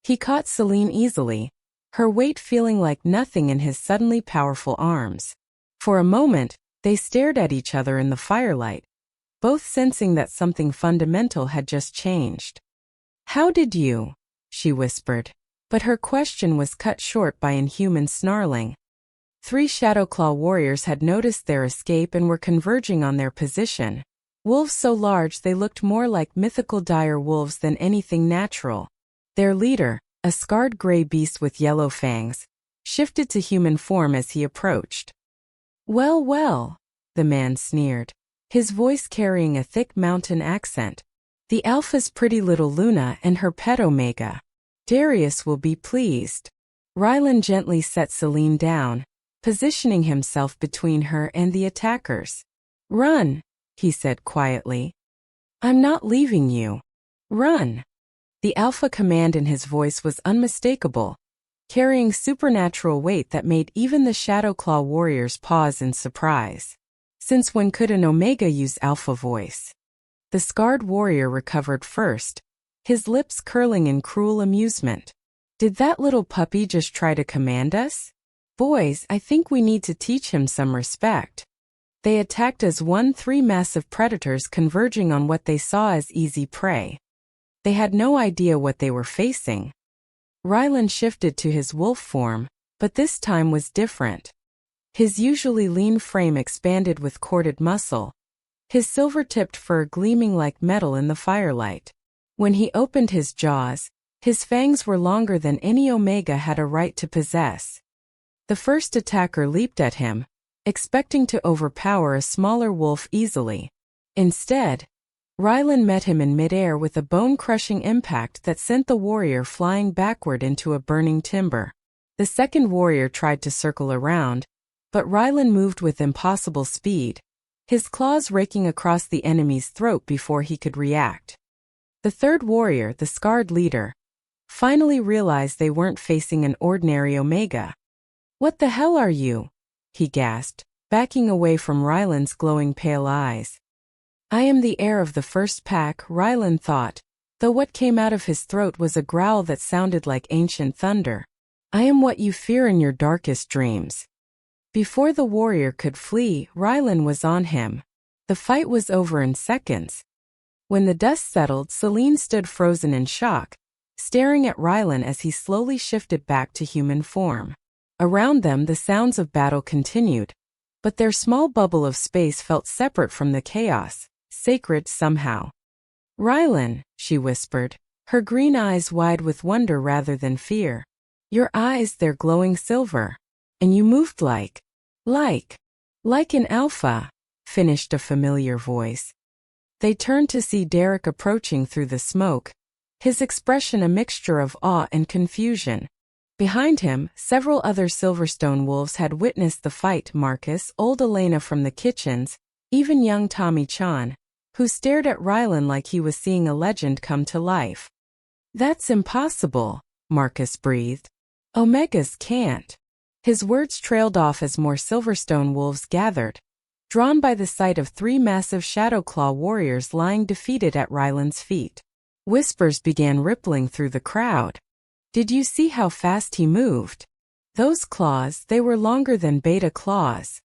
He caught Celine easily, her weight feeling like nothing in his suddenly powerful arms. For a moment, they stared at each other in the firelight, both sensing that something fundamental had just changed. "How did you?" she whispered, but her question was cut short by inhuman snarling. 3 Shadowclaw warriors had noticed their escape and were converging on their position. Wolves so large they looked more like mythical dire wolves than anything natural. Their leader, a scarred gray beast with yellow fangs, shifted to human form as he approached. "Well, well," the man sneered, his voice carrying a thick mountain accent. "The Alpha's pretty little Luna and her pet Omega. Darius will be pleased." Rylan gently set Celine down, positioning himself between her and the attackers. "Run," he said quietly. "I'm not leaving you. Run." The Alpha command in his voice was unmistakable, carrying supernatural weight that made even the Shadowclaw warriors pause in surprise. Since when could an Omega use Alpha voice? The scarred warrior recovered first, his lips curling in cruel amusement. "Did that little puppy just try to command us? Boys, I think we need to teach him some respect." They attacked as 3 massive predators converging on what they saw as easy prey. They had no idea what they were facing. Rylan shifted to his wolf form, but this time was different. His usually lean frame expanded with corded muscle, his silver-tipped fur gleaming like metal in the firelight. When he opened his jaws, his fangs were longer than any Omega had a right to possess. The first attacker leaped at him, expecting to overpower a smaller wolf easily. Instead, Rylan met him in midair with a bone-crushing impact that sent the warrior flying backward into a burning timber. The second warrior tried to circle around, but Rylan moved with impossible speed, his claws raking across the enemy's throat before he could react. The third warrior, the scarred leader, finally realized they weren't facing an ordinary Omega. "What the hell are you?" he gasped, backing away from Rylan's glowing pale eyes. "I am the heir of the first pack," Rylan thought, though what came out of his throat was a growl that sounded like ancient thunder. "I am what you fear in your darkest dreams." Before the warrior could flee, Rylan was on him. The fight was over in seconds. When the dust settled, Celine stood frozen in shock, staring at Rylan as he slowly shifted back to human form. Around them, the sounds of battle continued, but their small bubble of space felt separate from the chaos, sacred somehow. "Rylan," she whispered, her green eyes wide with wonder rather than fear. "Your eyes, they're glowing silver. And you moved like an Alpha," finished a familiar voice. They turned to see Derek approaching through the smoke, his expression a mixture of awe and confusion. Behind him, several other Silverstone wolves had witnessed the fight: Marcus, old Elena from the kitchens, even young Tommy Chan, who stared at Rylan like he was seeing a legend come to life. "That's impossible," Marcus breathed. "Omegas can't." His words trailed off as more Silverstone wolves gathered, drawn by the sight of 3 massive Shadowclaw warriors lying defeated at Rylan's feet. Whispers began rippling through the crowd. Did you see how fast he moved? Those claws, they were longer than Beta claws.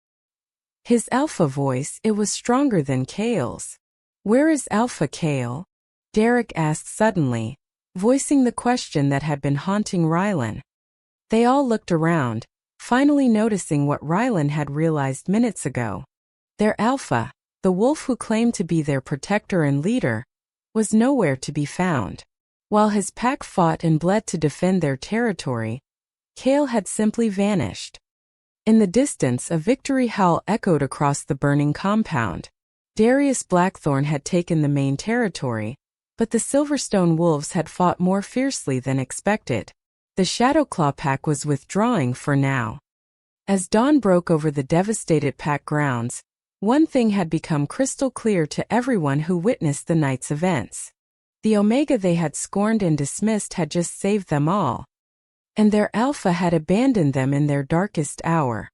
His alpha voice, it was stronger than Kale's. Where is Alpha Kale? Derek asked suddenly, voicing the question that had been haunting Rylan. They all looked around, finally noticing what Rylan had realized minutes ago. Their alpha, the wolf who claimed to be their protector and leader, was nowhere to be found. While his pack fought and bled to defend their territory, Kale had simply vanished. In the distance, a victory howl echoed across the burning compound. Darius Blackthorn had taken the main territory, but the Silverstone Wolves had fought more fiercely than expected. The Shadowclaw pack was withdrawing for now. As dawn broke over the devastated pack grounds, one thing had become crystal clear to everyone who witnessed the night's events. The Omega they had scorned and dismissed had just saved them all, and their alpha had abandoned them in their darkest hour.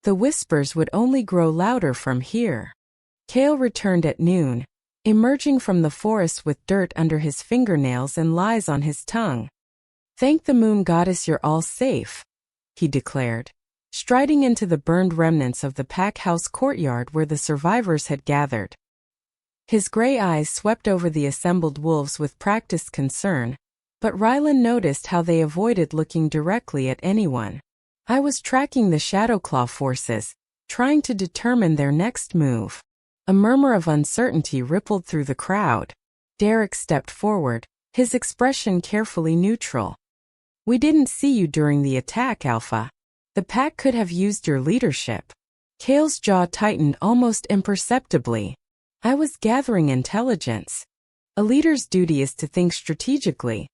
The whispers would only grow louder from here. Kale returned at noon, emerging from the forest with dirt under his fingernails and lies on his tongue. "Thank the moon goddess you're all safe," he declared, striding into the burned remnants of the pack house courtyard where the survivors had gathered. His gray eyes swept over the assembled wolves with practiced concern, but Rylan noticed how they avoided looking directly at anyone. "I was tracking the Shadowclaw forces, trying to determine their next move." A murmur of uncertainty rippled through the crowd. Derek stepped forward, his expression carefully neutral. "We didn't see you during the attack, Alpha. The pack could have used your leadership." Kale's jaw tightened almost imperceptibly. "I was gathering intelligence. A leader's duty is to think strategically,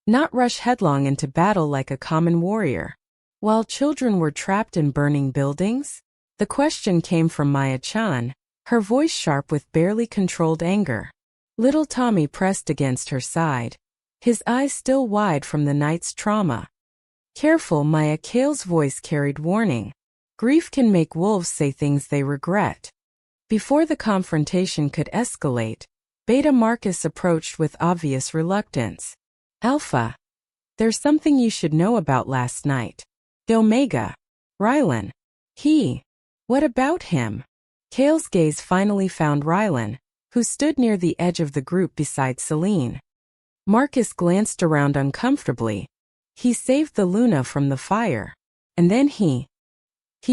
not rush headlong into battle like a common warrior." While children were trapped in burning buildings? The question came from Maya Chan, her voice sharp with barely controlled anger. Little Tommy pressed against her side, his eyes still wide from the night's trauma. "Careful, Maya." Kale's voice carried warning. "Grief can make wolves say things they regret." Before the confrontation could escalate, Beta Marcus approached with obvious reluctance. "Alpha, there's something you should know about last night. The Omega. Rylan. What about him?" Kale's gaze finally found Rylan, who stood near the edge of the group beside Celine. Marcus glanced around uncomfortably. "He saved the Luna from the fire. And then he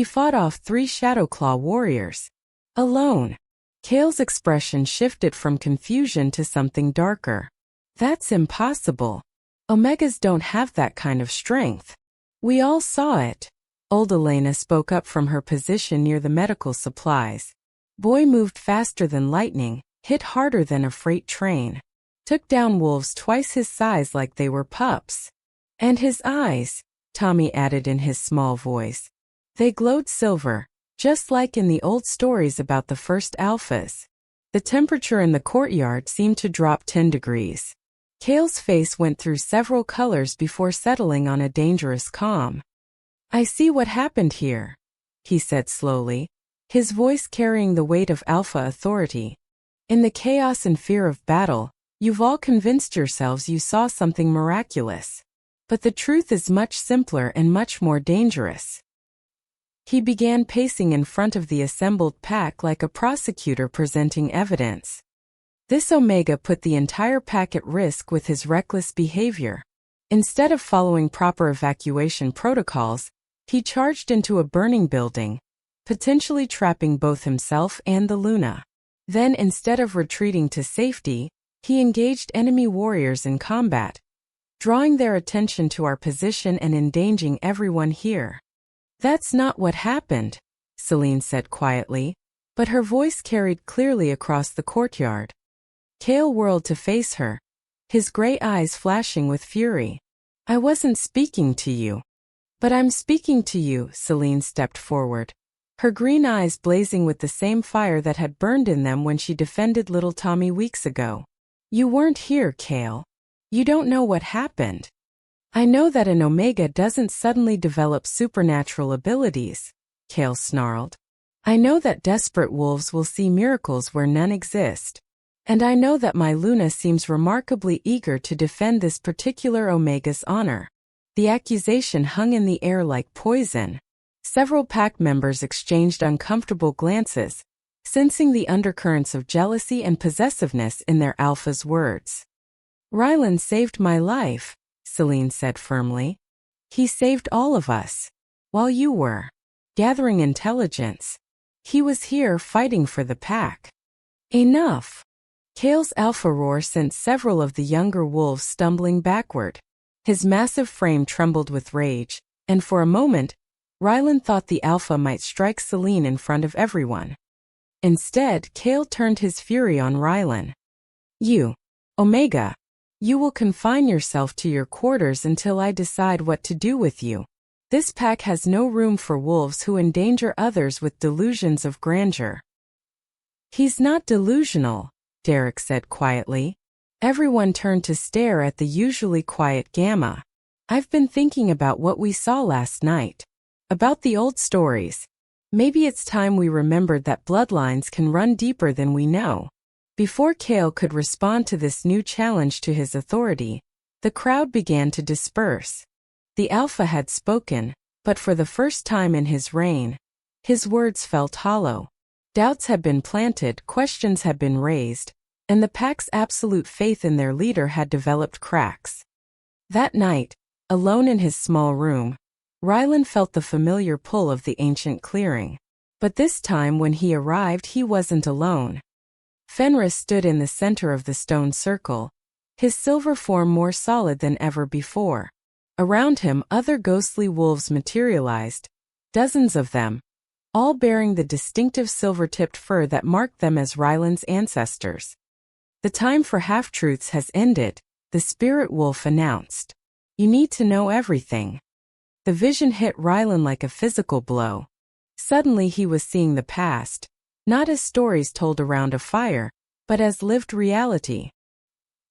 fought off 3 Shadowclaw warriors. Alone." Kale's expression shifted from confusion to something darker. "That's impossible. Omegas don't have that kind of strength." "We all saw it." Old Elena spoke up from her position near the medical supplies. "Boy moved faster than lightning, hit harder than a freight train. Took down wolves twice his size like they were pups. And his eyes," Tommy added in his small voice. "They glowed silver, just like in the old stories about the first alphas." The temperature in the courtyard seemed to drop 10 degrees. Kale's face went through several colors before settling on a dangerous calm. "I see what happened here," he said slowly, his voice carrying the weight of alpha authority. "In the chaos and fear of battle, you've all convinced yourselves you saw something miraculous. But the truth is much simpler and much more dangerous." He began pacing in front of the assembled pack like a prosecutor presenting evidence. This Omega put the entire pack at risk with his reckless behavior. Instead of following proper evacuation protocols, he charged into a burning building, potentially trapping both himself and the Luna. Then, instead of retreating to safety, he engaged enemy warriors in combat, drawing their attention to our position and endangering everyone here. "That's not what happened," Celine said quietly, but her voice carried clearly across the courtyard. Kale whirled to face her, his gray eyes flashing with fury. "I wasn't speaking to you." "But I'm speaking to you." Celine stepped forward, her green eyes blazing with the same fire that had burned in them when she defended little Tommy weeks ago. "You weren't here, Kale. You don't know what happened." "I know that an Omega doesn't suddenly develop supernatural abilities," Kale snarled. "I know that desperate wolves will see miracles where none exist. And I know that my Luna seems remarkably eager to defend this particular Omega's honor. The accusation hung in the air like poison. Several pack members exchanged uncomfortable glances, sensing the undercurrents of jealousy and possessiveness in their alpha's words. Rylan saved my life, Selene said firmly. He saved all of us. While you were gathering intelligence, he was here fighting for the pack. Enough! Kale's alpha roar sent several of the younger wolves stumbling backward. His massive frame trembled with rage, and for a moment, Rylan thought the alpha might strike Selene in front of everyone. Instead, Kale turned his fury on Rylan. You, Omega, you will confine yourself to your quarters until I decide what to do with you. This pack has no room for wolves who endanger others with delusions of grandeur. He's not delusional, Derek said quietly. Everyone turned to stare at the usually quiet Gamma. I've been thinking about what we saw last night. About the old stories. Maybe it's time we remembered that bloodlines can run deeper than we know. Before Kale could respond to this new challenge to his authority, the crowd began to disperse. The Alpha had spoken, but for the first time in his reign, his words felt hollow. Doubts had been planted, questions had been raised, and the pack's absolute faith in their leader had developed cracks. That night, alone in his small room, Rylan felt the familiar pull of the ancient clearing. But this time when he arrived he wasn't alone. Fenris stood in the center of the stone circle, his silver form more solid than ever before. Around him other ghostly wolves materialized, dozens of them, all bearing the distinctive silver-tipped fur that marked them as Rylan's ancestors. The time for half-truths has ended, the spirit wolf announced. You need to know everything. The vision hit Rylan like a physical blow. Suddenly he was seeing the past, not as stories told around a fire, but as lived reality.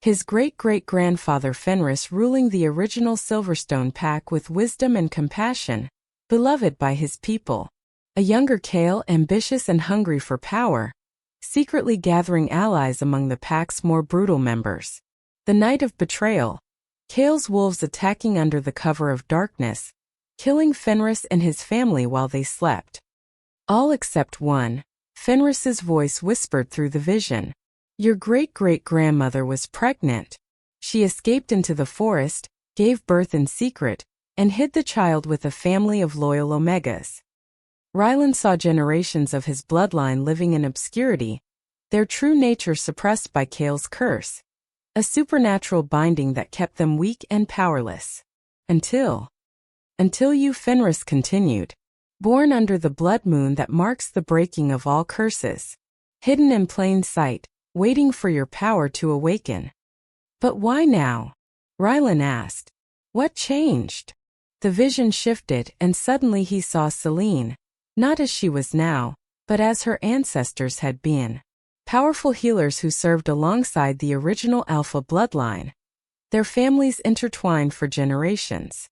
His great-great-grandfather Fenris ruling the original Silverstone pack with wisdom and compassion, beloved by his people. A younger Kale, ambitious and hungry for power, secretly gathering allies among the pack's more brutal members. The night of betrayal, Kale's wolves attacking under the cover of darkness, killing Fenris and his family while they slept. All except one, Fenris's voice whispered through the vision. Your great-great-grandmother was pregnant. She escaped into the forest, gave birth in secret, and hid the child with a family of loyal Omegas. Rylan saw generations of his bloodline living in obscurity, their true nature suppressed by Kale's curse. A supernatural binding that kept them weak and powerless. Until you, Fenris continued. Born under the blood moon that marks the breaking of all curses. Hidden in plain sight, waiting for your power to awaken. But why now? Rylan asked. What changed? The vision shifted and suddenly he saw Selene, not as she was now, but as her ancestors had been. Powerful healers who served alongside the original Alpha bloodline. Their families intertwined for generations.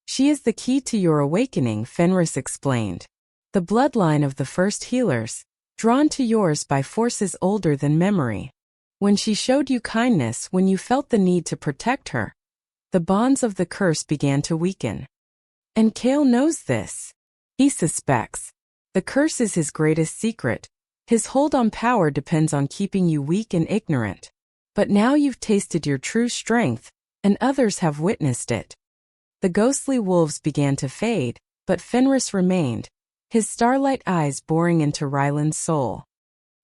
She is the key to your awakening, Fenris explained. The bloodline of the first healers, drawn to yours by forces older than memory. When she showed you kindness, when you felt the need to protect her, the bonds of the curse began to weaken. And Kale knows this. He suspects. The curse is his greatest secret. His hold on power depends on keeping you weak and ignorant. But now you've tasted your true strength, and others have witnessed it. The ghostly wolves began to fade, but Fenris remained, his starlight eyes boring into Rylan's soul.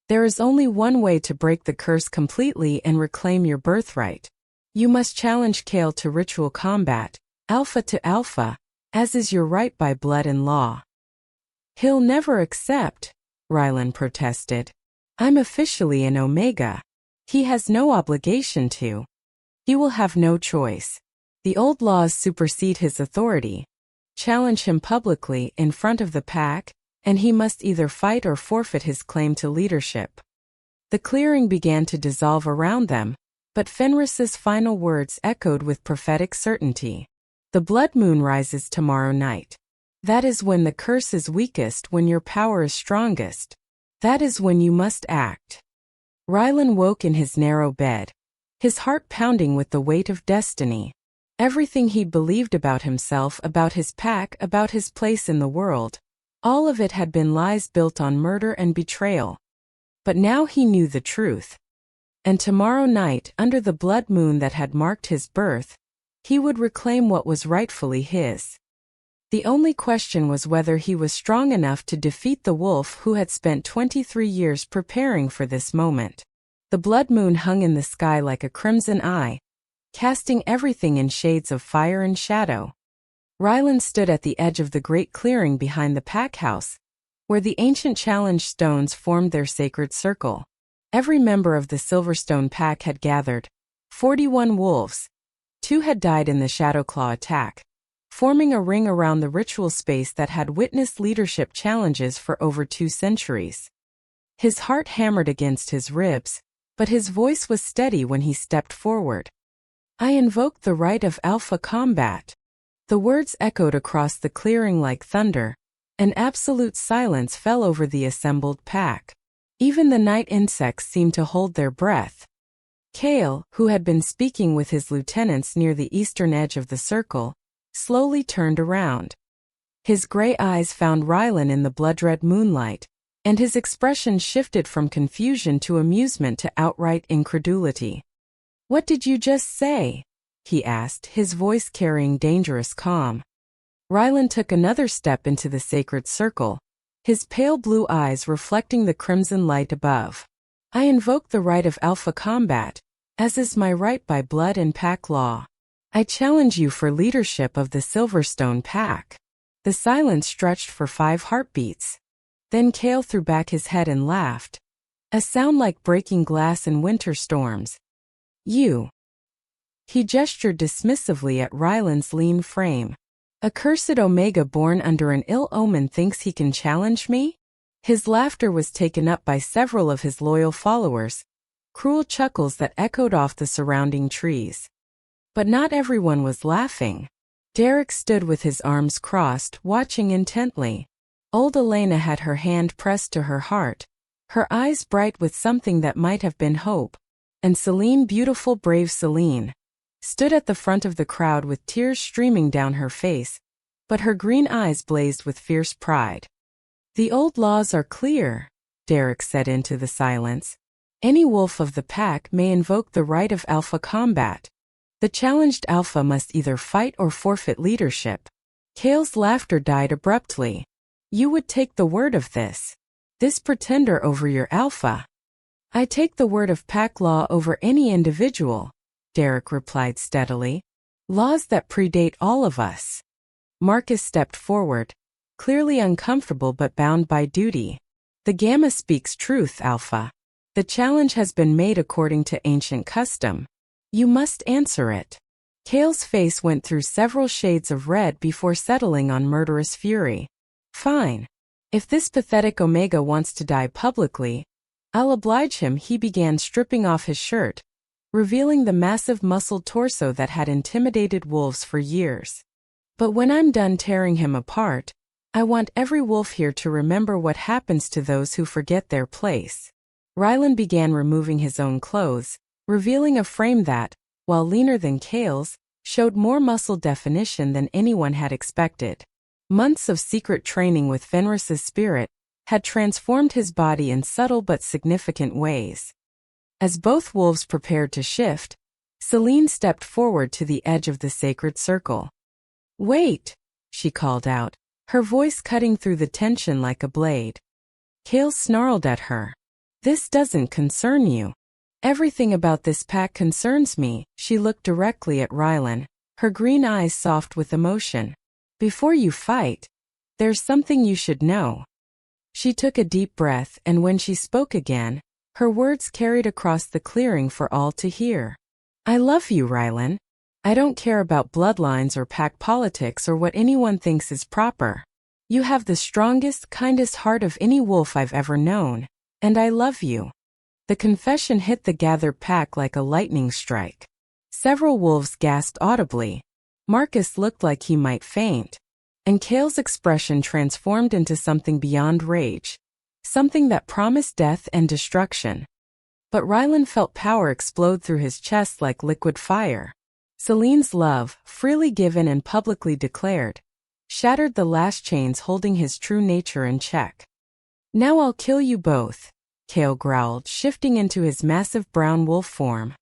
There is only one way to break the curse completely and reclaim your birthright. You must challenge Kale to ritual combat, alpha to alpha, as is your right by blood and law. He'll never accept, Rylan protested. I'm officially an Omega. He has no obligation to. He will have no choice. The old laws supersede his authority. Challenge him publicly in front of the pack, and he must either fight or forfeit his claim to leadership. The clearing began to dissolve around them, but Fenris's final words echoed with prophetic certainty. The blood moon rises tomorrow night. That is when the curse is weakest, when your power is strongest. That is when you must act. Rylan woke in his narrow bed, his heart pounding with the weight of destiny. Everything he'd believed about himself, about his pack, about his place in the world, all of it had been lies built on murder and betrayal. But now he knew the truth. And tomorrow night, under the blood moon that had marked his birth, he would reclaim what was rightfully his. The only question was whether he was strong enough to defeat the wolf who had spent 23 years preparing for this moment. The blood moon hung in the sky like a crimson eye, casting everything in shades of fire and shadow. Rylan stood at the edge of the great clearing behind the pack house, where the ancient challenge stones formed their sacred circle. Every member of the Silverstone pack had gathered, 41 wolves. 2 had died in the Shadowclaw attack, forming a ring around the ritual space that had witnessed leadership challenges for over 2 centuries. His heart hammered against his ribs, but his voice was steady when he stepped forward. "I invoke the right of alpha combat." The words echoed across the clearing like thunder, and absolute silence fell over the assembled pack. Even the night insects seemed to hold their breath. Kale, who had been speaking with his lieutenants near the eastern edge of the circle, slowly turned around. His gray eyes found Rylan in the blood-red moonlight, and his expression shifted from confusion to amusement to outright incredulity. "What did you just say?" he asked, his voice carrying dangerous calm. Rylan took another step into the sacred circle, his pale blue eyes reflecting the crimson light above. "I invoke the right of alpha combat, as is my right by blood and pack law. I challenge you for leadership of the Silverstone pack." The silence stretched for 5 heartbeats. Then Kale threw back his head and laughed, a sound like breaking glass in winter storms. "You." He gestured dismissively at Rylan's lean frame. "A cursed Omega born under an ill omen thinks he can challenge me?" His laughter was taken up by several of his loyal followers, cruel chuckles that echoed off the surrounding trees. But not everyone was laughing. Derek stood with his arms crossed, watching intently. Old Elena had her hand pressed to her heart, her eyes bright with something that might have been hope, and Celine, beautiful brave Celine, stood at the front of the crowd with tears streaming down her face, but her green eyes blazed with fierce pride. "The old laws are clear," Derek said into the silence. "Any wolf of the pack may invoke the right of alpha combat. The challenged alpha must either fight or forfeit leadership." Kale's laughter died abruptly. "You would take the word of this pretender over your alpha?" "I take the word of pack law over any individual," Derek replied steadily. "Laws that predate all of us." Marcus stepped forward, clearly uncomfortable but bound by duty. "The Gamma speaks truth, Alpha. The challenge has been made according to ancient custom. You must answer it." Kale's face went through several shades of red before settling on murderous fury. "Fine. If this pathetic Omega wants to die publicly, I'll oblige him." He began stripping off his shirt, revealing the massive muscled torso that had intimidated wolves for years. "But when I'm done tearing him apart, I want every wolf here to remember what happens to those who forget their place." Rylan began removing his own clothes, revealing a frame that, while leaner than Kale's, showed more muscle definition than anyone had expected. Months of secret training with Fenris's spirit had transformed his body in subtle but significant ways. As both wolves prepared to shift, Celine stepped forward to the edge of the sacred circle. "Wait," she called out, her voice cutting through the tension like a blade. Kale snarled at her. "This doesn't concern you." "Everything about this pack concerns me." She looked directly at Rylan, her green eyes soft with emotion. "Before you fight, there's something you should know." She took a deep breath, and when she spoke again, her words carried across the clearing for all to hear. "I love you, Rylan. I don't care about bloodlines or pack politics or what anyone thinks is proper. You have the strongest, kindest heart of any wolf I've ever known, and I love you." The confession hit the gathered pack like a lightning strike. Several wolves gasped audibly. Marcus looked like he might faint, and Kale's expression transformed into something beyond rage, something that promised death and destruction. But Rylan felt power explode through his chest like liquid fire. Selene's love, freely given and publicly declared, shattered the last chains holding his true nature in check. "Now I'll kill you both," Chaol growled, shifting into his massive brown wolf form.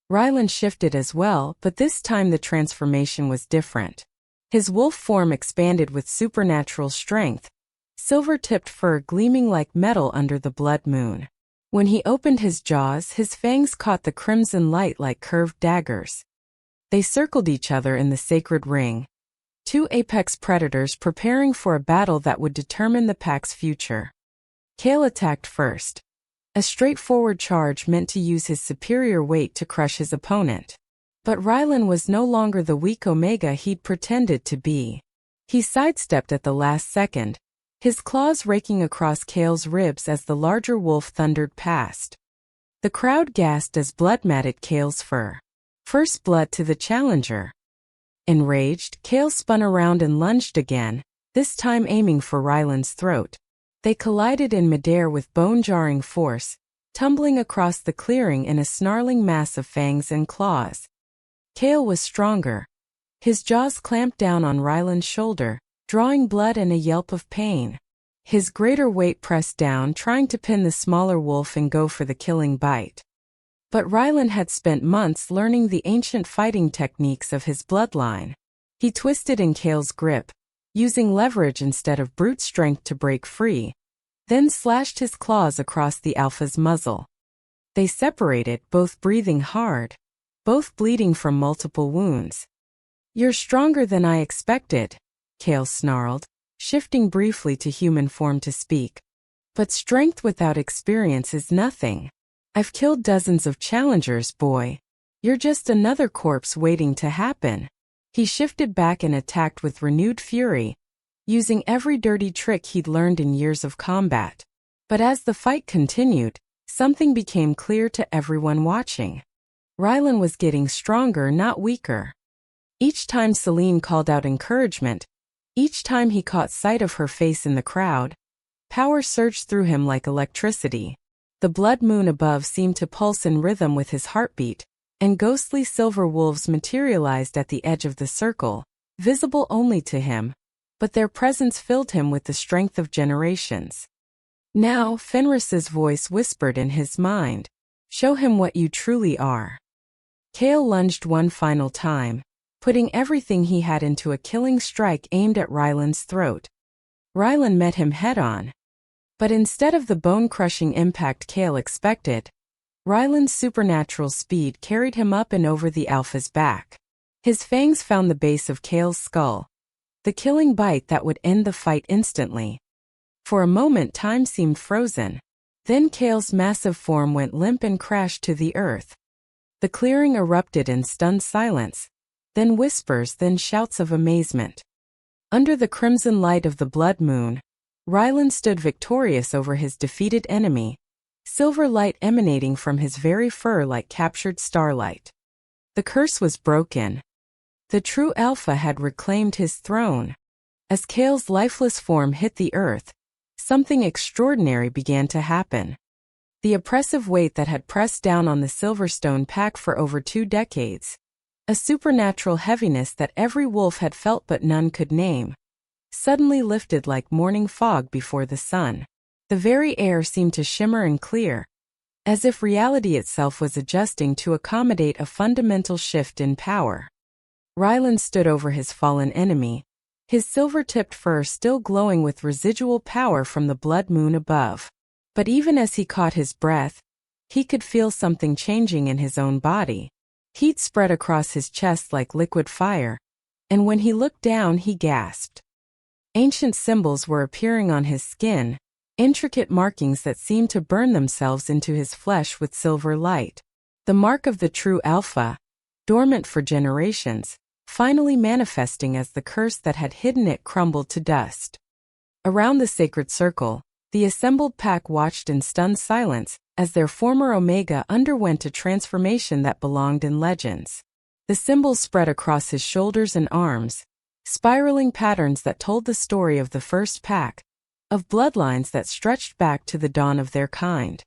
Rylan shifted as well, but this time the transformation was different. His wolf form expanded with supernatural strength, silver-tipped fur gleaming like metal under the blood moon. When he opened his jaws, his fangs caught the crimson light like curved daggers. They circled each other in the sacred ring, two apex predators preparing for a battle that would determine the pack's future. Chaol attacked first, a straightforward charge meant to use his superior weight to crush his opponent. But Rylan was no longer the weak Omega he'd pretended to be. He sidestepped at the last second, his claws raking across Chaol's ribs as the larger wolf thundered past. The crowd gasped as blood matted Chaol's fur. First blood to the challenger. Enraged, Chaol spun around and lunged again, this time aiming for Rylan's throat. They collided in midair with bone-jarring force, tumbling across the clearing in a snarling mass of fangs and claws. Chaol was stronger. His jaws clamped down on Rylan's shoulder, drawing blood and a yelp of pain. His greater weight pressed down, trying to pin the smaller wolf and go for the killing bite. But Rylan had spent months learning the ancient fighting techniques of his bloodline. He twisted in Chaol's grip, using leverage instead of brute strength to break free, then slashed his claws across the alpha's muzzle. They separated, both breathing hard, both bleeding from multiple wounds. "You're stronger than I expected," Chaol snarled, shifting briefly to human form to speak. "But strength without experience is nothing. I've killed dozens of challengers, boy. You're just another corpse waiting to happen." He shifted back and attacked with renewed fury, using every dirty trick he'd learned in years of combat. But as the fight continued, something became clear to everyone watching. Rylan was getting stronger, not weaker. Each time Selene called out encouragement, each time he caught sight of her face in the crowd, power surged through him like electricity. The blood moon above seemed to pulse in rhythm with his heartbeat, and ghostly silver wolves materialized at the edge of the circle, visible only to him, but their presence filled him with the strength of generations. "Now," Fenris's voice whispered in his mind, "show him what you truly are." Chaol lunged one final time, putting everything he had into a killing strike aimed at Rylan's throat. Rylan met him head-on. But instead of the bone-crushing impact Chaol expected, Rylan's supernatural speed carried him up and over the alpha's back. His fangs found the base of Chaol's skull, the killing bite that would end the fight instantly. For a moment time seemed frozen. Then Chaol's massive form went limp and crashed to the earth. The clearing erupted in stunned silence, then whispers, then shouts of amazement. Under the crimson light of the blood moon, Rylan stood victorious over his defeated enemy, silver light emanating from his very fur like captured starlight. The curse was broken. The true Alpha had reclaimed his throne. As Chaol's lifeless form hit the earth, something extraordinary began to happen. The oppressive weight that had pressed down on the Silverstone pack for over 2 decades, a supernatural heaviness that every wolf had felt but none could name, suddenly lifted like morning fog before the sun. The very air seemed to shimmer and clear, as if reality itself was adjusting to accommodate a fundamental shift in power. Rylan stood over his fallen enemy, his silver-tipped fur still glowing with residual power from the blood moon above. But even as he caught his breath, he could feel something changing in his own body. Heat spread across his chest like liquid fire, and when he looked down he gasped. Ancient symbols were appearing on his skin, intricate markings that seemed to burn themselves into his flesh with silver light. The mark of the true Alpha, dormant for generations, finally manifesting as the curse that had hidden it crumbled to dust. Around the sacred circle, the assembled pack watched in stunned silence as their former Omega underwent a transformation that belonged in legends. The symbols spread across his shoulders and arms, spiraling patterns that told the story of the first pack, of bloodlines that stretched back to the dawn of their kind.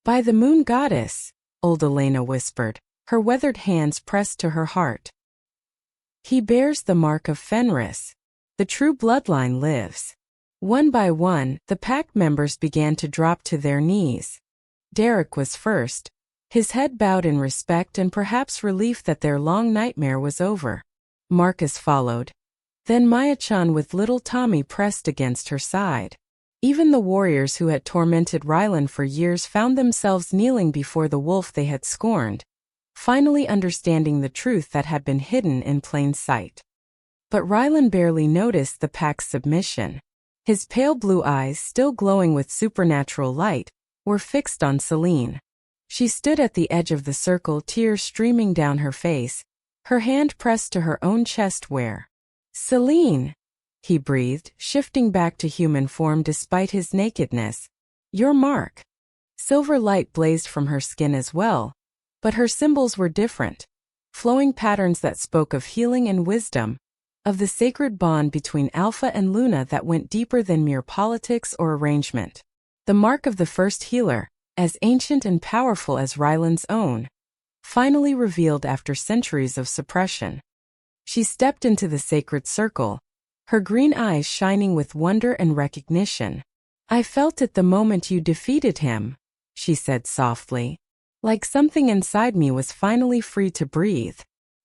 By the moon goddess, old Elena whispered, her weathered hands pressed to her heart. He bears the mark of Fenris. The true bloodline lives. One by one, the pack members began to drop to their knees. Derek was first, his head bowed in respect and perhaps relief that their long nightmare was over. Marcus followed. Then Maya-chan with little Tommy pressed against her side. Even the warriors who had tormented Rylan for years found themselves kneeling before the wolf they had scorned, finally understanding the truth that had been hidden in plain sight. But Rylan barely noticed the pack's submission. His pale blue eyes, still glowing with supernatural light, were fixed on Celine. She stood at the edge of the circle, tears streaming down her face, her hand pressed to her own chest where, "Celine," he breathed, shifting back to human form despite his nakedness. "Your mark." Silver light blazed from her skin as well, but her symbols were different. Flowing patterns that spoke of healing and wisdom, of the sacred bond between Alpha and Luna that went deeper than mere politics or arrangement. The mark of the first healer, as ancient and powerful as Rylan's own, finally revealed after centuries of suppression. She stepped into the sacred circle, her green eyes shining with wonder and recognition. "I felt it the moment you defeated him," she said softly. "Like something inside me was finally free to breathe."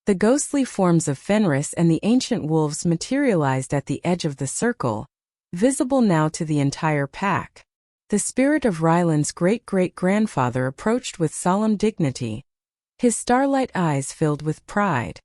The ghostly forms of Fenris and the ancient wolves materialized at the edge of the circle, visible now to the entire pack. The spirit of Rylan's great-great-grandfather approached with solemn dignity, his starlight eyes filled with pride.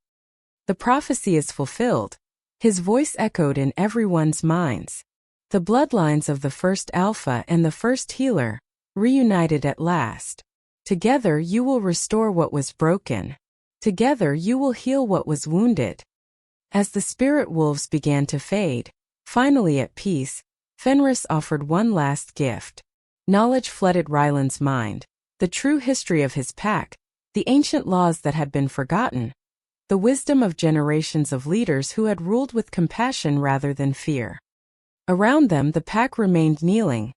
"The prophecy is fulfilled," his voice echoed in everyone's minds. "The bloodlines of the first Alpha and the first healer, reunited at last. Together you will restore what was broken. Together you will heal what was wounded." As the spirit wolves began to fade, finally at peace, Fenris offered one last gift. Knowledge flooded Rylan's mind, the true history of his pack, the ancient laws that had been forgotten, the wisdom of generations of leaders who had ruled with compassion rather than fear. Around them the pack remained kneeling,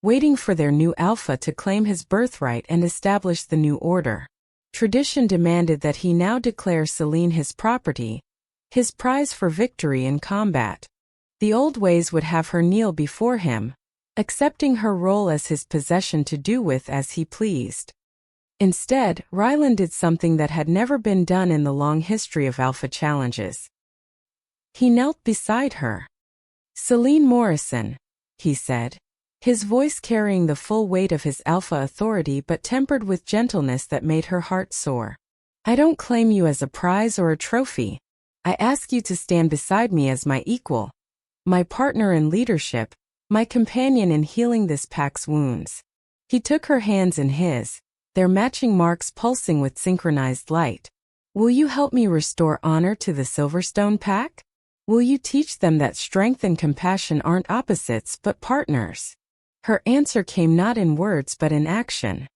waiting for their new Alpha to claim his birthright and establish the new order. Tradition demanded that he now declare Celine his property, his prize for victory in combat. The old ways would have her kneel before him, accepting her role as his possession to do with as he pleased. Instead, Rylan did something that had never been done in the long history of Alpha challenges. He knelt beside her. "Celine Morrison," he said, his voice carrying the full weight of his Alpha authority but tempered with gentleness that made her heart soar. "I don't claim you as a prize or a trophy. I ask you to stand beside me as my equal, my partner in leadership, my companion in healing this pack's wounds." He took her hands in his, their matching marks pulsing with synchronized light. "Will you help me restore honor to the Silverstone pack? Will you teach them that strength and compassion aren't opposites but partners?" Her answer came not in words but in action.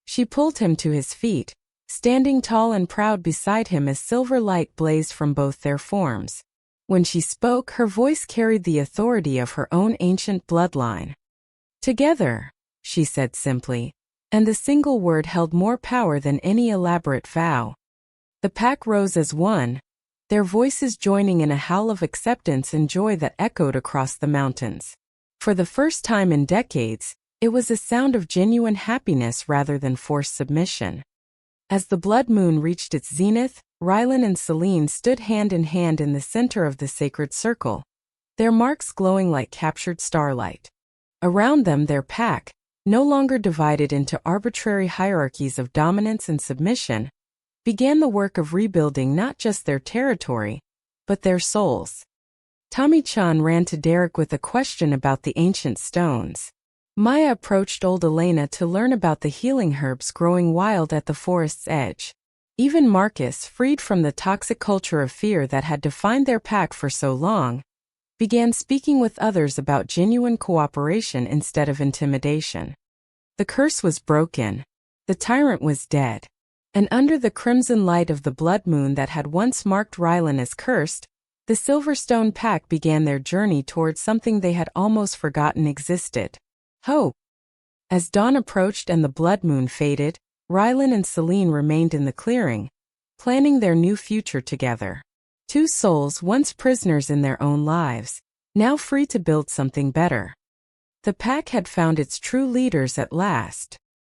She pulled him to his feet, standing tall and proud beside him as silver light blazed from both their forms. When she spoke, her voice carried the authority of her own ancient bloodline. "Together," she said simply, and the single word held more power than any elaborate vow. The pack rose as one, their voices joining in a howl of acceptance and joy that echoed across the mountains. For the first time in decades, it was a sound of genuine happiness rather than forced submission. As the blood moon reached its zenith, Rylan and Celine stood hand in hand in the center of the sacred circle, their marks glowing like captured starlight. Around them their pack, no longer divided into arbitrary hierarchies of dominance and submission, began the work of rebuilding not just their territory, but their souls. Tommy-chan ran to Derek with a question about the ancient stones. Maya approached old Elena to learn about the healing herbs growing wild at the forest's edge. Even Marcus, freed from the toxic culture of fear that had defined their pack for so long, began speaking with others about genuine cooperation instead of intimidation. The curse was broken. The tyrant was dead. And under the crimson light of the blood moon that had once marked Rylan as cursed, the Silverstone pack began their journey towards something they had almost forgotten existed: hope. As dawn approached and the blood moon faded, Rylan and Celine remained in the clearing, planning their new future together. Two souls once prisoners in their own lives, now free to build something better. The pack had found its true leaders at last.